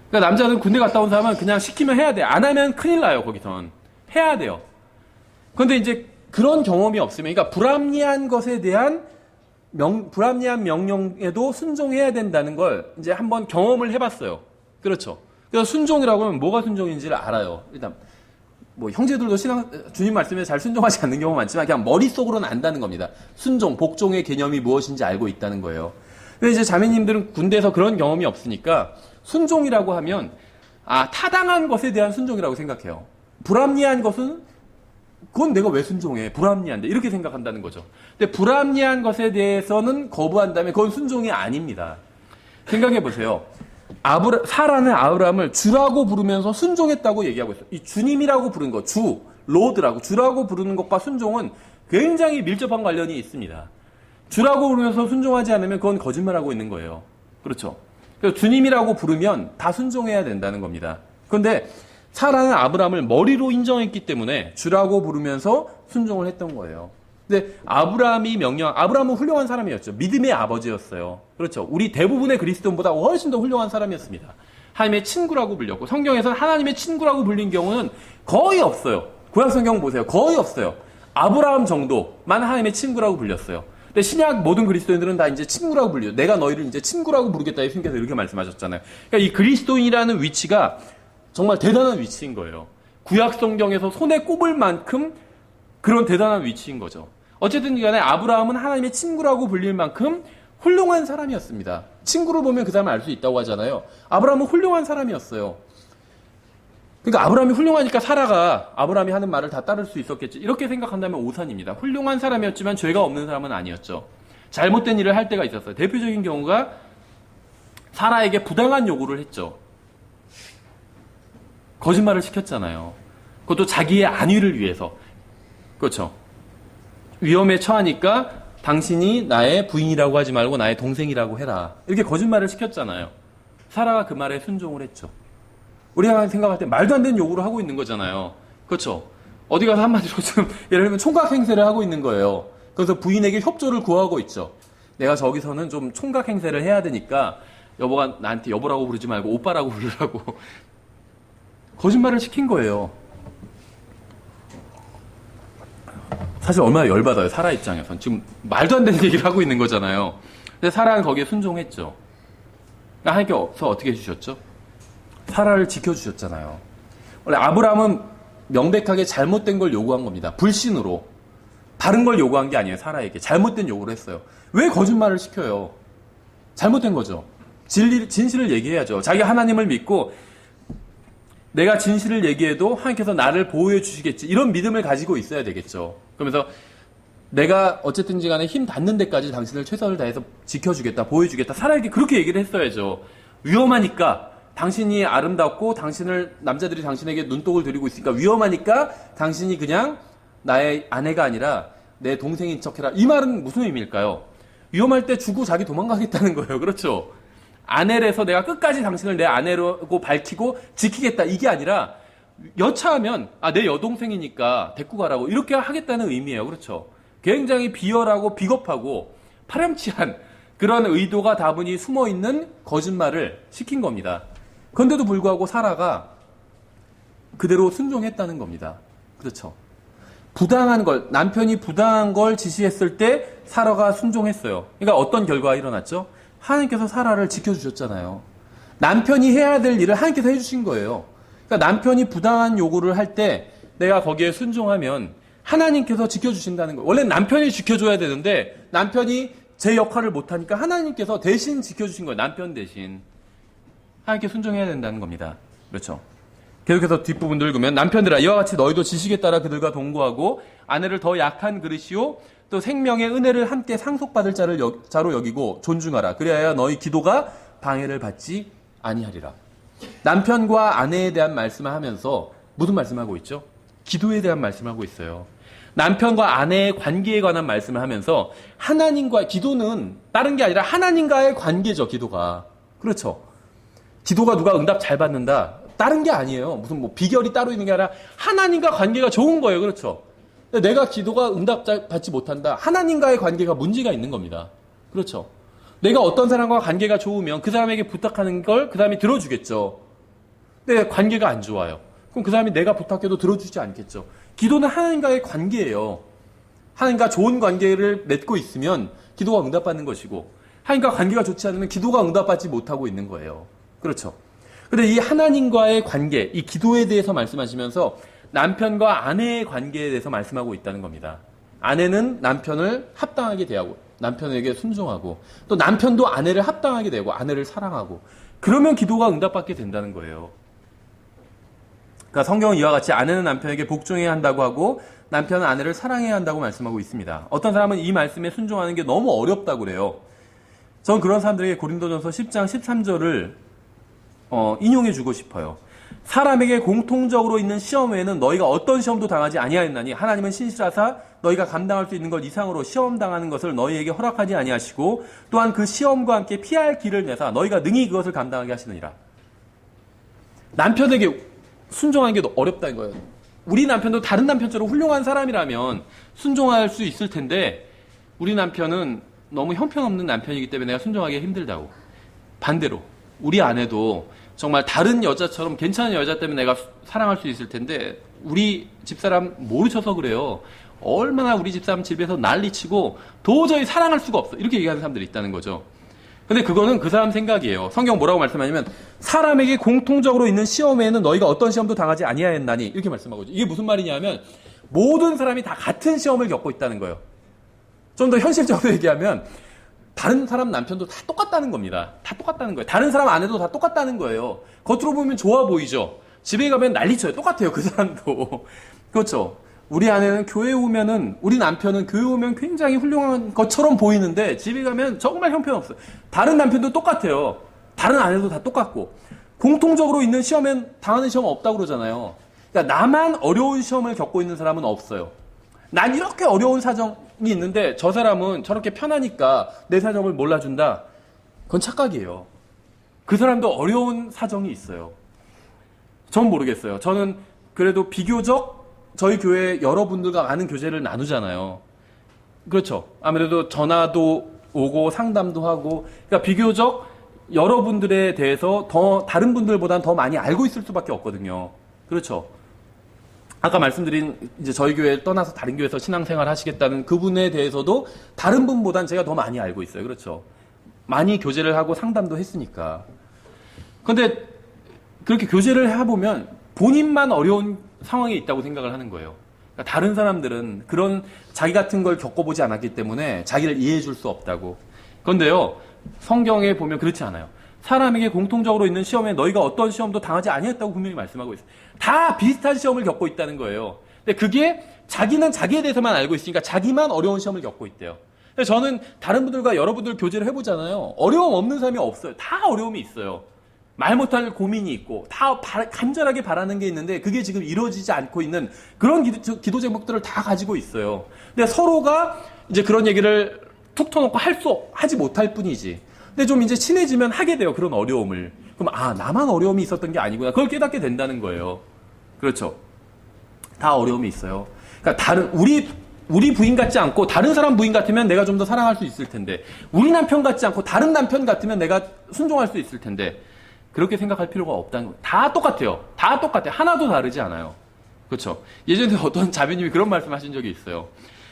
그러니까 남자는 군대 갔다 온 사람은 그냥 시키면 해야 돼. 안 하면 큰일 나요. 거기선. 해야 돼요. 그런데 이제 그런 경험이 없으면 그러니까 불합리한 것에 대한 불합리한 명령에도 순종해야 된다는 걸 이제 한번 경험을 해봤어요. 그렇죠. 그래서 순종이라고 하면 뭐가 순종인지를 알아요. 일단 형제들도 주님 말씀에 잘 순종하지 않는 경우가 많지만 그냥 머릿속으로는 안다는 겁니다. 순종, 복종의 개념이 무엇인지 알고 있다는 거예요. 근데 이제 자매님들은 군대에서 그런 경험이 없으니까 순종이라고 하면 타당한 것에 대한 순종이라고 생각해요. 불합리한 것은 그건 내가 왜 순종해? 불합리한데 이렇게 생각한다는 거죠. 근데 불합리한 것에 대해서는 거부한다면 그건 순종이 아닙니다. 생각해 보세요. 사라는 아브라함을 주라고 부르면서 순종했다고 얘기하고 있어요. 이 주님이라고 부르는 것, 로드라고 주라고 부르는 것과 순종은 굉장히 밀접한 관련이 있습니다. 주라고 부르면서 순종하지 않으면 그건 거짓말하고 있는 거예요. 그렇죠? 그래서 주님이라고 부르면 다 순종해야 된다는 겁니다. 그런데 사라는 아브라함을 머리로 인정했기 때문에 주라고 부르면서 순종을 했던 거예요. 근데 아브라함은 훌륭한 사람이었죠. 믿음의 아버지였어요. 그렇죠. 우리 대부분의 그리스도인보다 훨씬 더 훌륭한 사람이었습니다. 하나님의 친구라고 불렸고, 성경에서는 하나님의 친구라고 불린 경우는 거의 없어요. 구약 성경 보세요. 거의 없어요. 아브라함 정도만 하나님의 친구라고 불렸어요. 근데 신약 모든 그리스도인들은 다 이제 친구라고 불려요. 내가 너희를 이제 친구라고 부르겠다. 예수님께서 이렇게 말씀하셨잖아요. 그러니까 이 그리스도인이라는 위치가 정말 대단한 위치인 거예요. 구약 성경에서 손에 꼽을 만큼 그런 대단한 위치인 거죠. 어쨌든 간에 아브라함은 하나님의 친구라고 불릴 만큼 훌륭한 사람이었습니다. 친구를 보면 그 사람을 알 수 있다고 하잖아요. 아브라함은 훌륭한 사람이었어요. 그러니까 아브라함이 훌륭하니까 사라가 아브라함이 하는 말을 다 따를 수 있었겠지. 이렇게 생각한다면 오산입니다. 훌륭한 사람이었지만 죄가 없는 사람은 아니었죠. 잘못된 일을 할 때가 있었어요. 대표적인 경우가 사라에게 부당한 요구를 했죠. 거짓말을 시켰잖아요. 그것도 자기의 안위를 위해서. 그렇죠. 위험에 처하니까 당신이 나의 부인이라고 하지 말고 나의 동생이라고 해라. 이렇게 거짓말을 시켰잖아요. 사라가 그 말에 순종을 했죠. 우리가 생각할 때 말도 안 되는 요구를 하고 있는 거잖아요. 그렇죠. 어디 가서 한마디로 좀 예를 들면 총각 행세를 하고 있는 거예요. 그래서 부인에게 협조를 구하고 있죠. 내가 저기서는 좀 총각 행세를 해야 되니까 여보가 나한테 여보라고 부르지 말고 오빠라고 부르라고 거짓말을 시킨 거예요. 사실 얼마나 열받아요. 사라 입장에선. 지금 말도 안 되는 얘기를 하고 있는 거잖아요. 근데 사라는 거기에 순종했죠. 하나님께서 어떻게 해주셨죠? 사라를 지켜주셨잖아요. 원래 아브라함은 명백하게 잘못된 걸 요구한 겁니다. 불신으로. 바른 걸 요구한 게 아니에요. 사라에게. 잘못된 요구를 했어요. 왜 거짓말을 시켜요? 잘못된 거죠. 진실을 얘기해야죠. 자기 하나님을 믿고 내가 진실을 얘기해도 하나님께서 나를 보호해 주시겠지. 이런 믿음을 가지고 있어야 되겠죠. 그러면서 내가 어쨌든지 간에 힘 닿는 데까지 당신을 최선을 다해서 지켜주겠다, 보호해주겠다. 사라에게 그렇게 얘기를 했어야죠. 위험하니까 당신이 아름답고 남자들이 당신에게 눈독을 들이고 있으니까 위험하니까 당신이 그냥 나의 아내가 아니라 내 동생인 척해라. 이 말은 무슨 의미일까요? 위험할 때 주고 자기 도망가겠다는 거예요. 그렇죠? 아내래서 내가 끝까지 당신을 내 아내라고 밝히고 지키겠다. 이게 아니라 여차하면 내 여동생이니까 데리고 가라고 이렇게 하겠다는 의미예요. 그렇죠? 굉장히 비열하고 비겁하고 파렴치한 그런 의도가 다분히 숨어있는 거짓말을 시킨 겁니다. 그런데도 불구하고 사라가 그대로 순종했다는 겁니다. 그렇죠? 남편이 부당한 걸 지시했을 때 사라가 순종했어요. 그러니까 어떤 결과가 일어났죠? 하나님께서 사라를 지켜주셨잖아요. 남편이 해야 될 일을 하나님께서 해주신 거예요. 그러니까 남편이 부당한 요구를 할 때 내가 거기에 순종하면 하나님께서 지켜주신다는 거예요. 원래 남편이 지켜줘야 되는데 남편이 제 역할을 못하니까 하나님께서 대신 지켜주신 거예요. 남편 대신. 하나님께 순종해야 된다는 겁니다. 그렇죠? 계속해서 뒷부분들 읽으면 남편들아 이와 같이 너희도 지식에 따라 그들과 동거하고 아내를 더 약한 그릇이요 또 생명의 은혜를 함께 상속받을 자로 여기고 존중하라. 그래야 너희 기도가 방해를 받지 아니하리라. 남편과 아내에 대한 말씀을 하면서 무슨 말씀하고 있죠? 기도에 대한 말씀을 하고 있어요. 남편과 아내의 관계에 관한 말씀을 하면서 기도는 다른 게 아니라 하나님과의 관계죠. 기도가. 그렇죠. 기도가 누가 응답 잘 받는다. 다른 게 아니에요. 무슨 비결이 따로 있는 게 아니라 하나님과 관계가 좋은 거예요. 그렇죠. 내가 기도가 응답 잘 받지 못한다. 하나님과의 관계가 문제가 있는 겁니다. 그렇죠. 내가 어떤 사람과 관계가 좋으면 그 사람에게 부탁하는 걸 그 사람이 들어주겠죠. 근데 관계가 안 좋아요. 그럼 그 사람이 내가 부탁해도 들어주지 않겠죠. 기도는 하나님과의 관계예요. 하나님과 좋은 관계를 맺고 있으면 기도가 응답받는 것이고 하나님과 관계가 좋지 않으면 기도가 응답받지 못하고 있는 거예요. 그렇죠. 근데 이 하나님과의 관계, 이 기도에 대해서 말씀하시면서 남편과 아내의 관계에 대해서 말씀하고 있다는 겁니다. 아내는 남편을 합당하게 대하고 남편에게 순종하고 또 남편도 아내를 합당하게 대하고 아내를 사랑하고 그러면 기도가 응답받게 된다는 거예요. 그러니까 성경은 이와 같이 아내는 남편에게 복종해야 한다고 하고 남편은 아내를 사랑해야 한다고 말씀하고 있습니다. 어떤 사람은 이 말씀에 순종하는 게 너무 어렵다고 그래요. 전 그런 사람들에게 고린도전서 10장 13절을 인용해 주고 싶어요. 사람에게 공통적으로 있는 시험 외에는 너희가 어떤 시험도 당하지 아니하였나니 하나님은 신실하사 너희가 감당할 수 있는 것 이상으로 시험 당하는 것을 너희에게 허락하지 아니하시고 또한 그 시험과 함께 피할 길을 내사 너희가 능히 그것을 감당하게 하시느니라. 남편에게 순종하는 게 어렵다는 거예요. 우리 남편도 다른 남편처럼 훌륭한 사람이라면 순종할 수 있을 텐데 우리 남편은 너무 형편없는 남편이기 때문에 내가 순종하기 힘들다고. 반대로 우리 아내도 정말 다른 여자처럼 괜찮은 여자 때문에 내가 사랑할 수 있을 텐데 우리 집사람 모르셔서 그래요. 얼마나 우리 집사람 집에서 난리치고 도저히 사랑할 수가 없어. 이렇게 얘기하는 사람들이 있다는 거죠. 근데 그거는 그 사람 생각이에요. 성경 뭐라고 말씀하냐면 사람에게 공통적으로 있는 시험에는 너희가 어떤 시험도 당하지 아니하였나니 이렇게 말씀하고 있죠. 이게 무슨 말이냐면 모든 사람이 다 같은 시험을 겪고 있다는 거예요. 좀 더 현실적으로 얘기하면 다른 사람 남편도 다 똑같다는 겁니다. 다 똑같다는 거예요. 다른 사람 아내도 다 똑같다는 거예요. 겉으로 보면 좋아 보이죠. 집에 가면 난리쳐요. 똑같아요. 그 사람도. 그렇죠. 우리 아내는 교회에 오면은 우리 남편은 교회에 오면 굉장히 훌륭한 것처럼 보이는데 집에 가면 정말 형편없어요. 다른 남편도 똑같아요. 다른 아내도 다 똑같고 공통적으로 있는 시험엔 당하는 시험은 없다고 그러잖아요. 그러니까 나만 어려운 시험을 겪고 있는 사람은 없어요. 난 이렇게 어려운 사정이 있는데 저 사람은 저렇게 편하니까 내 사정을 몰라준다. 그건 착각이에요. 그 사람도 어려운 사정이 있어요. 전 모르겠어요. 저는 그래도 비교적 저희 교회 여러분들과 많은 교제를 나누잖아요. 그렇죠. 아무래도 전화도 오고 상담도 하고 그러니까 비교적 여러분들에 대해서 더 다른 분들보다는 더 많이 알고 있을 수밖에 없거든요. 그렇죠. 아까 말씀드린 이제 저희 교회를 떠나서 다른 교회에서 신앙생활 하시겠다는 그분에 대해서도 다른 분보단 제가 더 많이 알고 있어요. 그렇죠. 많이 교제를 하고 상담도 했으니까. 그런데 그렇게 교제를 해보면 본인만 어려운 상황에 있다고 생각을 하는 거예요. 그러니까 다른 사람들은 그런 자기 같은 걸 겪어보지 않았기 때문에 자기를 이해해 줄 수 없다고. 그런데요. 성경에 보면 그렇지 않아요. 사람에게 공통적으로 있는 시험에 너희가 어떤 시험도 당하지 아니했다고 분명히 말씀하고 있어요. 다 비슷한 시험을 겪고 있다는 거예요. 근데 그게 자기는 자기에 대해서만 알고 있으니까 자기만 어려운 시험을 겪고 있대요. 그래서 저는 다른 분들과 여러분들 교제를 해보잖아요. 어려움 없는 사람이 없어요. 다 어려움이 있어요. 말 못할 고민이 있고 다 간절하게 바라는 게 있는데 그게 지금 이루어지지 않고 있는 그런 기도 제목들을 다 가지고 있어요. 근데 서로가 이제 그런 얘기를 툭 터놓고 하지 못할 뿐이지. 근데 좀 이제 친해지면 하게 돼요. 그런 어려움을. 그럼 나만 어려움이 있었던 게 아니구나. 그걸 깨닫게 된다는 거예요. 그렇죠. 다 어려움이 있어요. 그러니까 우리 부인 같지 않고 다른 사람 부인 같으면 내가 좀 더 사랑할 수 있을 텐데 우리 남편 같지 않고 다른 남편 같으면 내가 순종할 수 있을 텐데 그렇게 생각할 필요가 없다는 거예요. 다 똑같아요. 다 똑같아요. 하나도 다르지 않아요. 그렇죠. 예전에 어떤 자매님이 그런 말씀 하신 적이 있어요.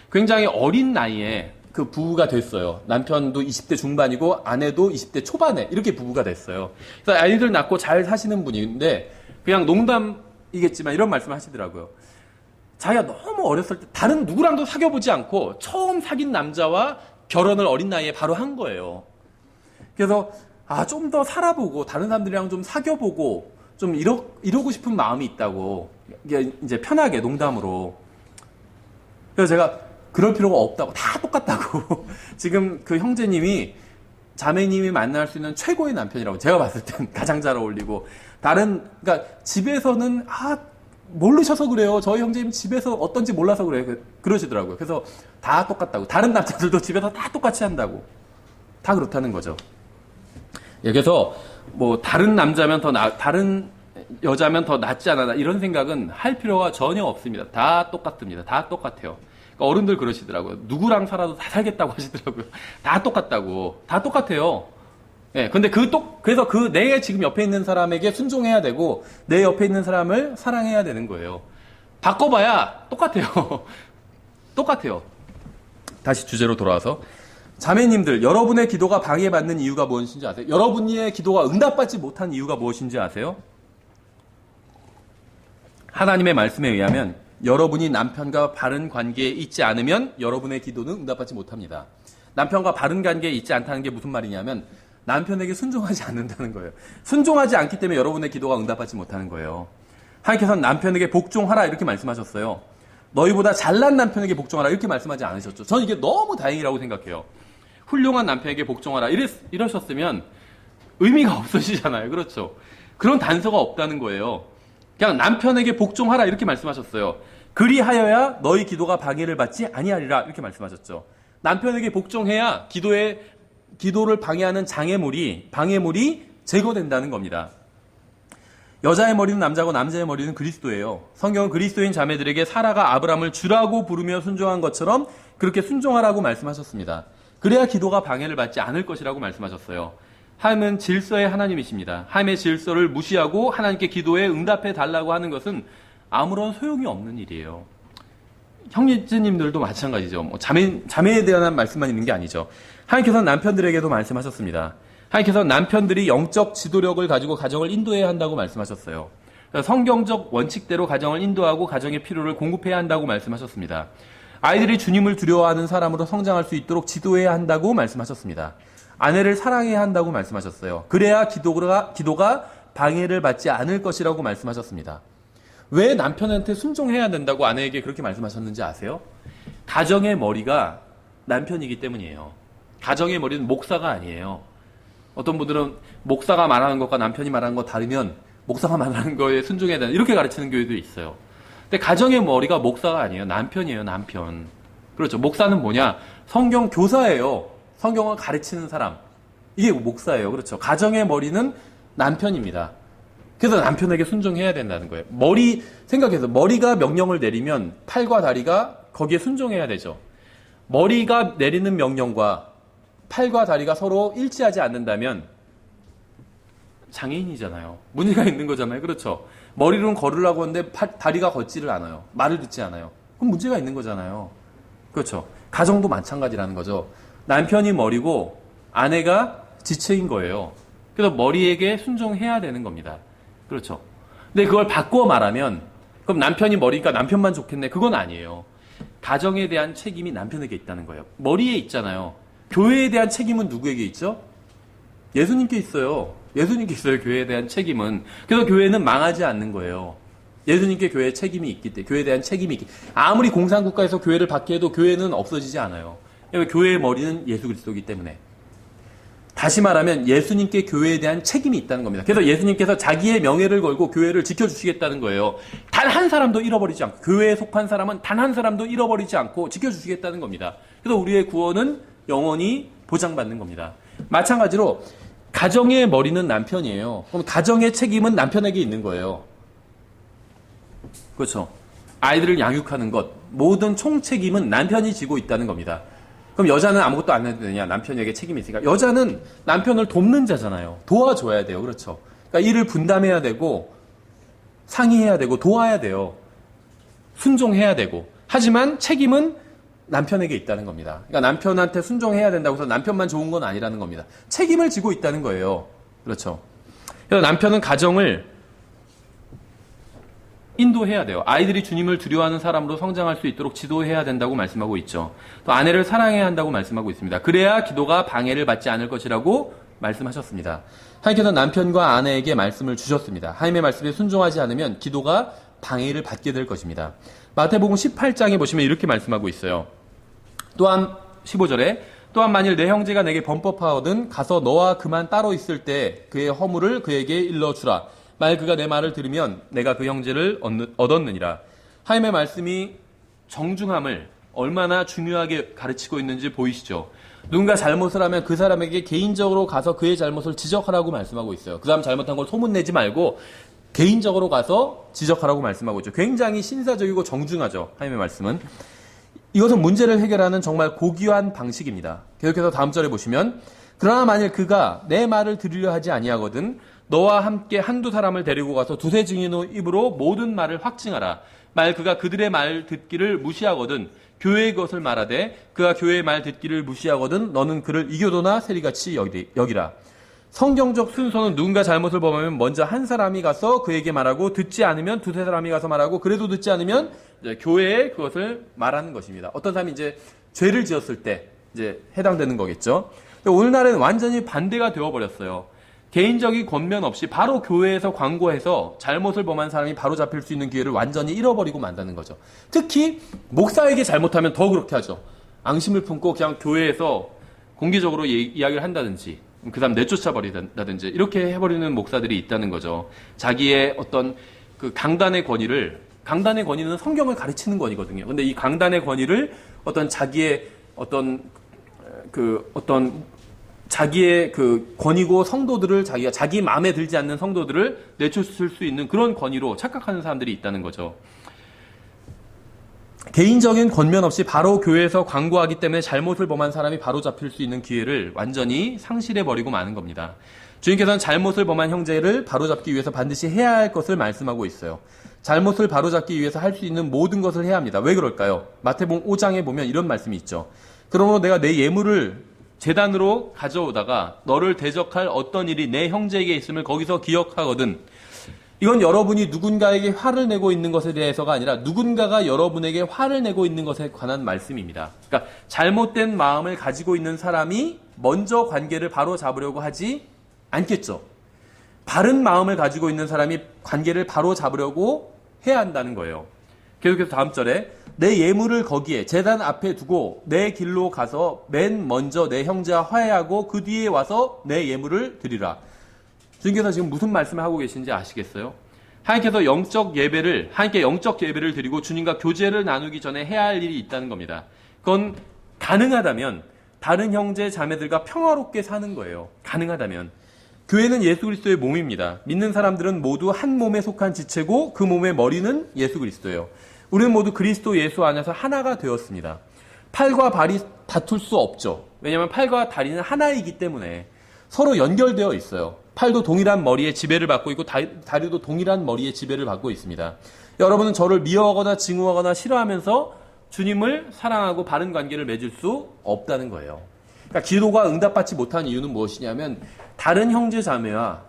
굉장히 어린 나이에 그 부부가 됐어요. 남편도 20대 중반이고 아내도 20대 초반에 이렇게 부부가 됐어요. 그래서 아이들 낳고 잘 사시는 분인데 그냥 농담이겠지만 이런 말씀 하시더라고요. 자기가 너무 어렸을 때 다른 누구랑도 사귀어보지 않고 처음 사귄 남자와 결혼을 어린 나이에 바로 한 거예요. 그래서 좀 더 살아보고 다른 사람들이랑 좀 사귀어보고 좀 이러고 싶은 마음이 있다고. 이게 이제 편하게 농담으로. 그래서 제가 그럴 필요가 없다고. 다 똑같다고. 지금 그 형제님이 자매님이 만날 수 있는 최고의 남편이라고 제가 봤을 땐 가장 잘 어울리고 그러니까 집에서는 모르셔서 그래요. 저희 형제님 집에서 어떤지 몰라서 그래요. 그러시더라고요. 그래서 다 똑같다고. 다른 남자들도 집에서 다 똑같이 한다고. 다 그렇다는 거죠. 예, 그래서 뭐 다른 남자면 다른 여자면 더 낫지 않아 이런 생각은 할 필요가 전혀 없습니다. 다 똑같습니다. 다 똑같아요. 그러니까 어른들 그러시더라고요. 누구랑 살아도 다 살겠다고 하시더라고요. 다 똑같다고. 다 똑같아요. 예, 근데 그래서 내 지금 옆에 있는 사람에게 순종해야 되고 내 옆에 있는 사람을 사랑해야 되는 거예요. 바꿔봐야 똑같아요. 똑같아요. 다시 주제로 돌아와서. 자매님들, 여러분의 기도가 방해받는 이유가 무엇인지 아세요? 여러분의 기도가 응답받지 못한 이유가 무엇인지 아세요? 하나님의 말씀에 의하면 여러분이 남편과 바른 관계에 있지 않으면 여러분의 기도는 응답받지 못합니다. 남편과 바른 관계에 있지 않다는 게 무슨 말이냐면 남편에게 순종하지 않는다는 거예요. 순종하지 않기 때문에 여러분의 기도가 응답받지 못하는 거예요. 하나님께서는 남편에게 복종하라 이렇게 말씀하셨어요. 너희보다 잘난 남편에게 복종하라 이렇게 말씀하지 않으셨죠. 저는 이게 너무 다행이라고 생각해요. 훌륭한 남편에게 복종하라 이러셨으면 의미가 없으시잖아요. 그렇죠. 그런 단서가 없다는 거예요. 그냥 남편에게 복종하라 이렇게 말씀하셨어요. 그리하여야 너희 기도가 방해를 받지 아니하리라 이렇게 말씀하셨죠. 남편에게 복종해야 기도를 방해하는 방해물이 제거된다는 겁니다. 여자의 머리는 남자고 남자의 머리는 그리스도예요. 성경은 그리스도인 자매들에게 사라가 아브라함을 주라고 부르며 순종한 것처럼 그렇게 순종하라고 말씀하셨습니다. 그래야 기도가 방해를 받지 않을 것이라고 말씀하셨어요. 하나님은 질서의 하나님이십니다. 하나님의 질서를 무시하고 하나님께 기도에 응답해 달라고 하는 것은 아무런 소용이 없는 일이에요. 형제님들도 마찬가지죠. 자매에 대한 말씀만 있는 게 아니죠. 하나님께서는 남편들에게도 말씀하셨습니다. 하나님께서는 남편들이 영적 지도력을 가지고 가정을 인도해야 한다고 말씀하셨어요. 성경적 원칙대로 가정을 인도하고 가정의 필요를 공급해야 한다고 말씀하셨습니다. 아이들이 주님을 두려워하는 사람으로 성장할 수 있도록 지도해야 한다고 말씀하셨습니다. 아내를 사랑해야 한다고 말씀하셨어요. 그래야 기도가 방해를 받지 않을 것이라고 말씀하셨습니다. 왜 남편한테 순종해야 된다고 아내에게 그렇게 말씀하셨는지 아세요? 가정의 머리가 남편이기 때문이에요. 가정의 머리는 목사가 아니에요. 어떤 분들은 목사가 말하는 것과 남편이 말하는 것 다르면 목사가 말하는 거에 순종해야 된다 이렇게 가르치는 교회도 있어요. 근데 가정의 머리가 목사가 아니에요. 남편이에요. 남편. 그렇죠. 목사는 뭐냐? 성경 교사예요. 성경을 가르치는 사람. 이게 목사예요. 그렇죠. 가정의 머리는 남편입니다. 그래서 남편에게 순종해야 된다는 거예요. 생각해서 머리가 명령을 내리면 팔과 다리가 거기에 순종해야 되죠. 머리가 내리는 명령과 팔과 다리가 서로 일치하지 않는다면 장애인이잖아요. 문제가 있는 거잖아요. 그렇죠. 머리로는 걸으려고 하는데 다리가 걷지를 않아요. 말을 듣지 않아요. 그럼 문제가 있는 거잖아요. 그렇죠. 가정도 마찬가지라는 거죠. 남편이 머리고 아내가 지체인 거예요. 그래서 머리에게 순종해야 되는 겁니다. 그렇죠. 근데 그걸 바꾸어 말하면 그럼 남편이 머리니까 남편만 좋겠네. 그건 아니에요. 가정에 대한 책임이 남편에게 있다는 거예요. 머리에 있잖아요. 교회에 대한 책임은 누구에게 있죠? 예수님께 있어요. 예수님께 있어요. 교회에 대한 책임은. 그래서 교회는 망하지 않는 거예요. 예수님께 교회에 책임이 있기 때문에 교회에 대한 책임이 있기 때문에 아무리 공산국가에서 교회를 받게 해도 교회는 없어지지 않아요. 교회의 머리는 예수 그리스도이기 때문에. 다시 말하면 예수님께 교회에 대한 책임이 있다는 겁니다. 그래서 예수님께서 자기의 명예를 걸고 교회를 지켜주시겠다는 거예요. 단 한 사람도 잃어버리지 않고 교회에 속한 사람은 단 한 사람도 잃어버리지 않고 지켜주시겠다는 겁니다. 그래서 우리의 구원은 영원히 보장받는 겁니다. 마찬가지로 가정의 머리는 남편이에요. 그럼 가정의 책임은 남편에게 있는 거예요. 그렇죠. 아이들을 양육하는 것, 모든 총책임은 남편이 지고 있다는 겁니다. 그럼 여자는 아무것도 안 해도 되냐? 남편에게 책임이 있으니까. 여자는 남편을 돕는 자잖아요. 도와줘야 돼요. 그렇죠. 그러니까 일을 분담해야 되고 상의해야 되고 도와야 돼요. 순종해야 되고. 하지만 책임은 남편에게 있다는 겁니다. 그러니까 남편한테 순종해야 된다고 해서 남편만 좋은 건 아니라는 겁니다. 책임을 지고 있다는 거예요. 그렇죠. 그래서 남편은 가정을 인도해야 돼요. 아이들이 주님을 두려워하는 사람으로 성장할 수 있도록 지도해야 된다고 말씀하고 있죠. 또 아내를 사랑해야 한다고 말씀하고 있습니다. 그래야 기도가 방해를 받지 않을 것이라고 말씀하셨습니다. 하나님께서 남편과 아내에게 말씀을 주셨습니다. 하나님의 말씀에 순종하지 않으면 기도가 방해를 받게 될 것입니다. 마태복음 18장에 보시면 이렇게 말씀하고 있어요. 또한 15절에 또한 만일 내 형제가 내게 범법하거든 가서 너와 그만 따로 있을 때 그의 허물을 그에게 일러주라. 만일 그가 내 말을 들으면 내가 그 형제를 얻었느니라. 하나님의 말씀이 정중함을 얼마나 중요하게 가르치고 있는지 보이시죠? 누군가 잘못을 하면 그 사람에게 개인적으로 가서 그의 잘못을 지적하라고 말씀하고 있어요. 그 사람 잘못한 걸 소문내지 말고 개인적으로 가서 지적하라고 말씀하고 있죠. 굉장히 신사적이고 정중하죠. 하나님의 말씀은. 이것은 문제를 해결하는 정말 고귀한 방식입니다. 계속해서 다음 절에 보시면 그러나 만일 그가 내 말을 들으려 하지 아니하거든 너와 함께 한두 사람을 데리고 가서 두세 증인의 입으로 모든 말을 확증하라. 만일 그가 그들의 말 듣기를 무시하거든 교회의 것을 말하되 그가 교회의 말 듣기를 무시하거든 너는 그를 이교도나 세리같이 여기라. 성경적 순서는 누군가 잘못을 범하면 먼저 한 사람이 가서 그에게 말하고 듣지 않으면 두세 사람이 가서 말하고 그래도 듣지 않으면 이제 교회에 그것을 말하는 것입니다. 어떤 사람이 이제 죄를 지었을 때 이제 해당되는 거겠죠. 오늘날은 완전히 반대가 되어버렸어요. 개인적인 권면 없이 바로 교회에서 광고해서 잘못을 범한 사람이 바로 잡힐 수 있는 기회를 완전히 잃어버리고 만다는 거죠. 특히 목사에게 잘못하면 더 그렇게 하죠. 앙심을 품고 그냥 교회에서 공개적으로 이야기를 한다든지 그 사람 내쫓아버린다든지 이렇게 해버리는 목사들이 있다는 거죠. 자기의 어떤 그 강단의 권위는 성경을 가르치는 권위거든요. 근데 이 강단의 권위를 어떤 자기의 자기의 그 권위고 성도들을 자기 마음에 들지 않는 성도들을 내쫓을 수 있는 그런 권위로 착각하는 사람들이 있다는 거죠. 개인적인 권면 없이 바로 교회에서 광고하기 때문에 잘못을 범한 사람이 바로 잡힐 수 있는 기회를 완전히 상실해버리고 마는 겁니다. 주님께서는 잘못을 범한 형제를 바로잡기 위해서 반드시 해야 할 것을 말씀하고 있어요. 잘못을 바로잡기 위해서 할 수 있는 모든 것을 해야 합니다. 왜 그럴까요? 마태복음 5장에 보면 이런 말씀이 있죠. 그러므로 내가 내 예물을 제단으로 가져오다가 너를 대적할 어떤 일이 내 형제에게 있음을 거기서 기억하거든. 이건 여러분이 누군가에게 화를 내고 있는 것에 대해서가 아니라 누군가가 여러분에게 화를 내고 있는 것에 관한 말씀입니다. 그러니까 잘못된 마음을 가지고 있는 사람이 먼저 관계를 바로 잡으려고 하지 않겠죠. 바른 마음을 가지고 있는 사람이 관계를 바로 잡으려고 해야 한다는 거예요. 계속해서 다음 절에 내 예물을 거기에 제단 앞에 두고 내 길로 가서 맨 먼저 내 형제와 화해하고 그 뒤에 와서 내 예물을 드리라. 주님께서 지금 무슨 말씀을 하고 계신지 아시겠어요? 하나님께 영적 예배를 드리고 주님과 교제를 나누기 전에 해야 할 일이 있다는 겁니다. 그건 가능하다면 다른 형제 자매들과 평화롭게 사는 거예요. 가능하다면. 교회는 예수 그리스도의 몸입니다. 믿는 사람들은 모두 한 몸에 속한 지체고 그 몸의 머리는 예수 그리스도예요. 우리는 모두 그리스도 예수 안에서 하나가 되었습니다. 팔과 발이 다툴 수 없죠. 왜냐하면 팔과 다리는 하나이기 때문에 서로 연결되어 있어요. 팔도 동일한 머리의 지배를 받고 있고 다리도 동일한 머리의 지배를 받고 있습니다. 여러분은 저를 미워하거나 증오하거나 싫어하면서 주님을 사랑하고 바른 관계를 맺을 수 없다는 거예요. 그러니까 기도가 응답받지 못한 이유는 무엇이냐면 다른 형제 자매와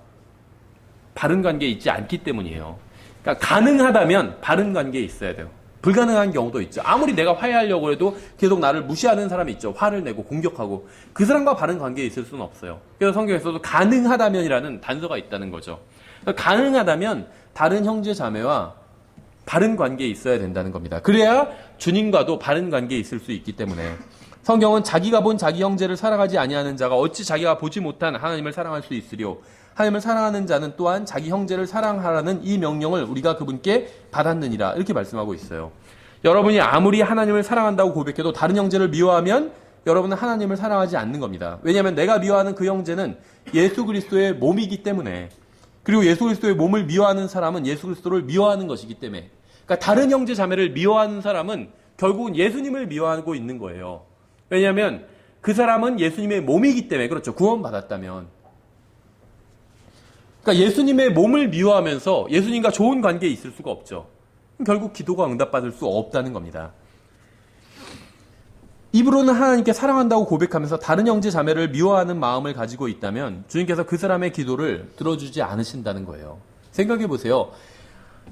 바른 관계에 있지 않기 때문이에요. 그러니까 가능하다면 바른 관계에 있어야 돼요. 불가능한 경우도 있죠. 아무리 내가 화해하려고 해도 계속 나를 무시하는 사람이 있죠. 화를 내고 공격하고 그 사람과 바른 관계에 있을 수는 없어요. 그래서 성경에서도 가능하다면이라는 단서가 있다는 거죠. 그러니까 가능하다면 다른 형제 자매와 바른 관계에 있어야 된다는 겁니다. 그래야 주님과도 바른 관계에 있을 수 있기 때문에 성경은 자기가 본 자기 형제를 사랑하지 아니하는 자가 어찌 자기가 보지 못한 하나님을 사랑할 수 있으리요. 하나님을 사랑하는 자는 또한 자기 형제를 사랑하라는 이 명령을 우리가 그분께 받았느니라. 이렇게 말씀하고 있어요. 여러분이 아무리 하나님을 사랑한다고 고백해도 다른 형제를 미워하면 여러분은 하나님을 사랑하지 않는 겁니다. 왜냐하면 내가 미워하는 그 형제는 예수 그리스도의 몸이기 때문에, 그리고 예수 그리스도의 몸을 미워하는 사람은 예수 그리스도를 미워하는 것이기 때문에, 그러니까 다른 형제 자매를 미워하는 사람은 결국은 예수님을 미워하고 있는 거예요. 왜냐하면 그 사람은 예수님의 몸이기 때문에, 그렇죠. 구원받았다면. 그러니까 예수님의 몸을 미워하면서 예수님과 좋은 관계에 있을 수가 없죠. 결국 기도가 응답받을 수 없다는 겁니다. 입으로는 하나님께 사랑한다고 고백하면서 다른 형제 자매를 미워하는 마음을 가지고 있다면 주님께서 그 사람의 기도를 들어주지 않으신다는 거예요. 생각해 보세요.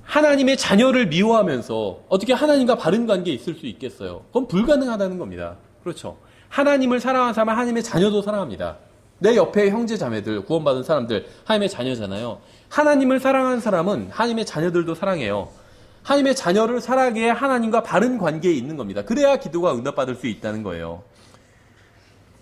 하나님의 자녀를 미워하면서 어떻게 하나님과 바른 관계에 있을 수 있겠어요? 그건 불가능하다는 겁니다. 그렇죠. 하나님을 사랑하는 사람은 하나님의 자녀도 사랑합니다. 내 옆에 형제 자매들, 구원받은 사람들, 하나님의 자녀잖아요. 하나님을 사랑하는 사람은 하나님의 자녀들도 사랑해요. 하나님의 자녀를 사랑해 하나님과 바른 관계에 있는 겁니다. 그래야 기도가 응답받을 수 있다는 거예요.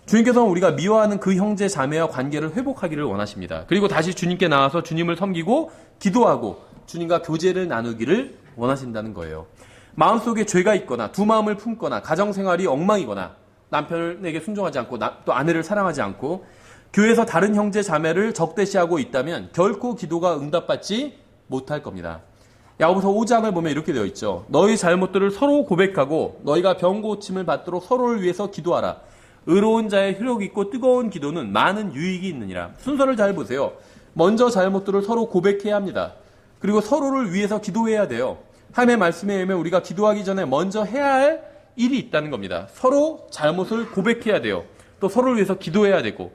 주님께서는 우리가 미워하는 그 형제 자매와 관계를 회복하기를 원하십니다. 그리고 다시 주님께 나와서 주님을 섬기고 기도하고 주님과 교제를 나누기를 원하신다는 거예요. 마음속에 죄가 있거나 두 마음을 품거나 가정생활이 엉망이거나 남편에게 순종하지 않고 또 아내를 사랑하지 않고 교회에서 다른 형제 자매를 적대시하고 있다면 결코 기도가 응답받지 못할 겁니다. 야고보서 5장을 보면 이렇게 되어 있죠. 너희 잘못들을 서로 고백하고 너희가 병 고침을 받도록 서로를 위해서 기도하라. 의로운 자의 효력 있고 뜨거운 기도는 많은 유익이 있느니라. 순서를 잘 보세요. 먼저 잘못들을 서로 고백해야 합니다. 그리고 서로를 위해서 기도해야 돼요. 하나님의 말씀에 의하면 우리가 기도하기 전에 먼저 해야 할 일이 있다는 겁니다. 서로 잘못을 고백해야 돼요. 또 서로를 위해서 기도해야 되고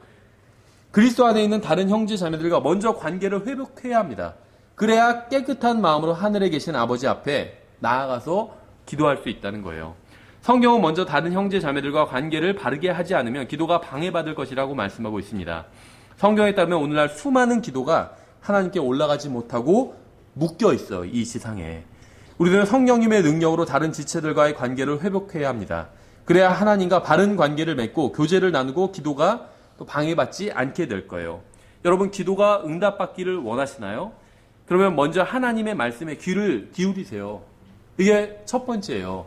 그리스도 안에 있는 다른 형제 자매들과 먼저 관계를 회복해야 합니다. 그래야 깨끗한 마음으로 하늘에 계신 아버지 앞에 나아가서 기도할 수 있다는 거예요. 성경은 먼저 다른 형제 자매들과 관계를 바르게 하지 않으면 기도가 방해받을 것이라고 말씀하고 있습니다. 성경에 따르면 오늘날 수많은 기도가 하나님께 올라가지 못하고 묶여 있어요. 이 지상에. 우리들은 성령님의 능력으로 다른 지체들과의 관계를 회복해야 합니다. 그래야 하나님과 바른 관계를 맺고 교제를 나누고 기도가 또 방해받지 않게 될 거예요. 여러분, 기도가 응답받기를 원하시나요? 그러면 먼저 하나님의 말씀에 귀를 기울이세요. 이게 첫 번째예요.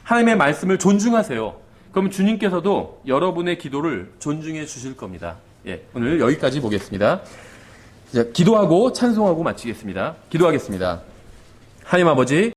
하나님의 말씀을 존중하세요. 그럼 주님께서도 여러분의 기도를 존중해 주실 겁니다. 예, 오늘 여기까지 보겠습니다. 이제 기도하고 찬송하고 마치겠습니다. 기도하겠습니다. 하나님 아버지,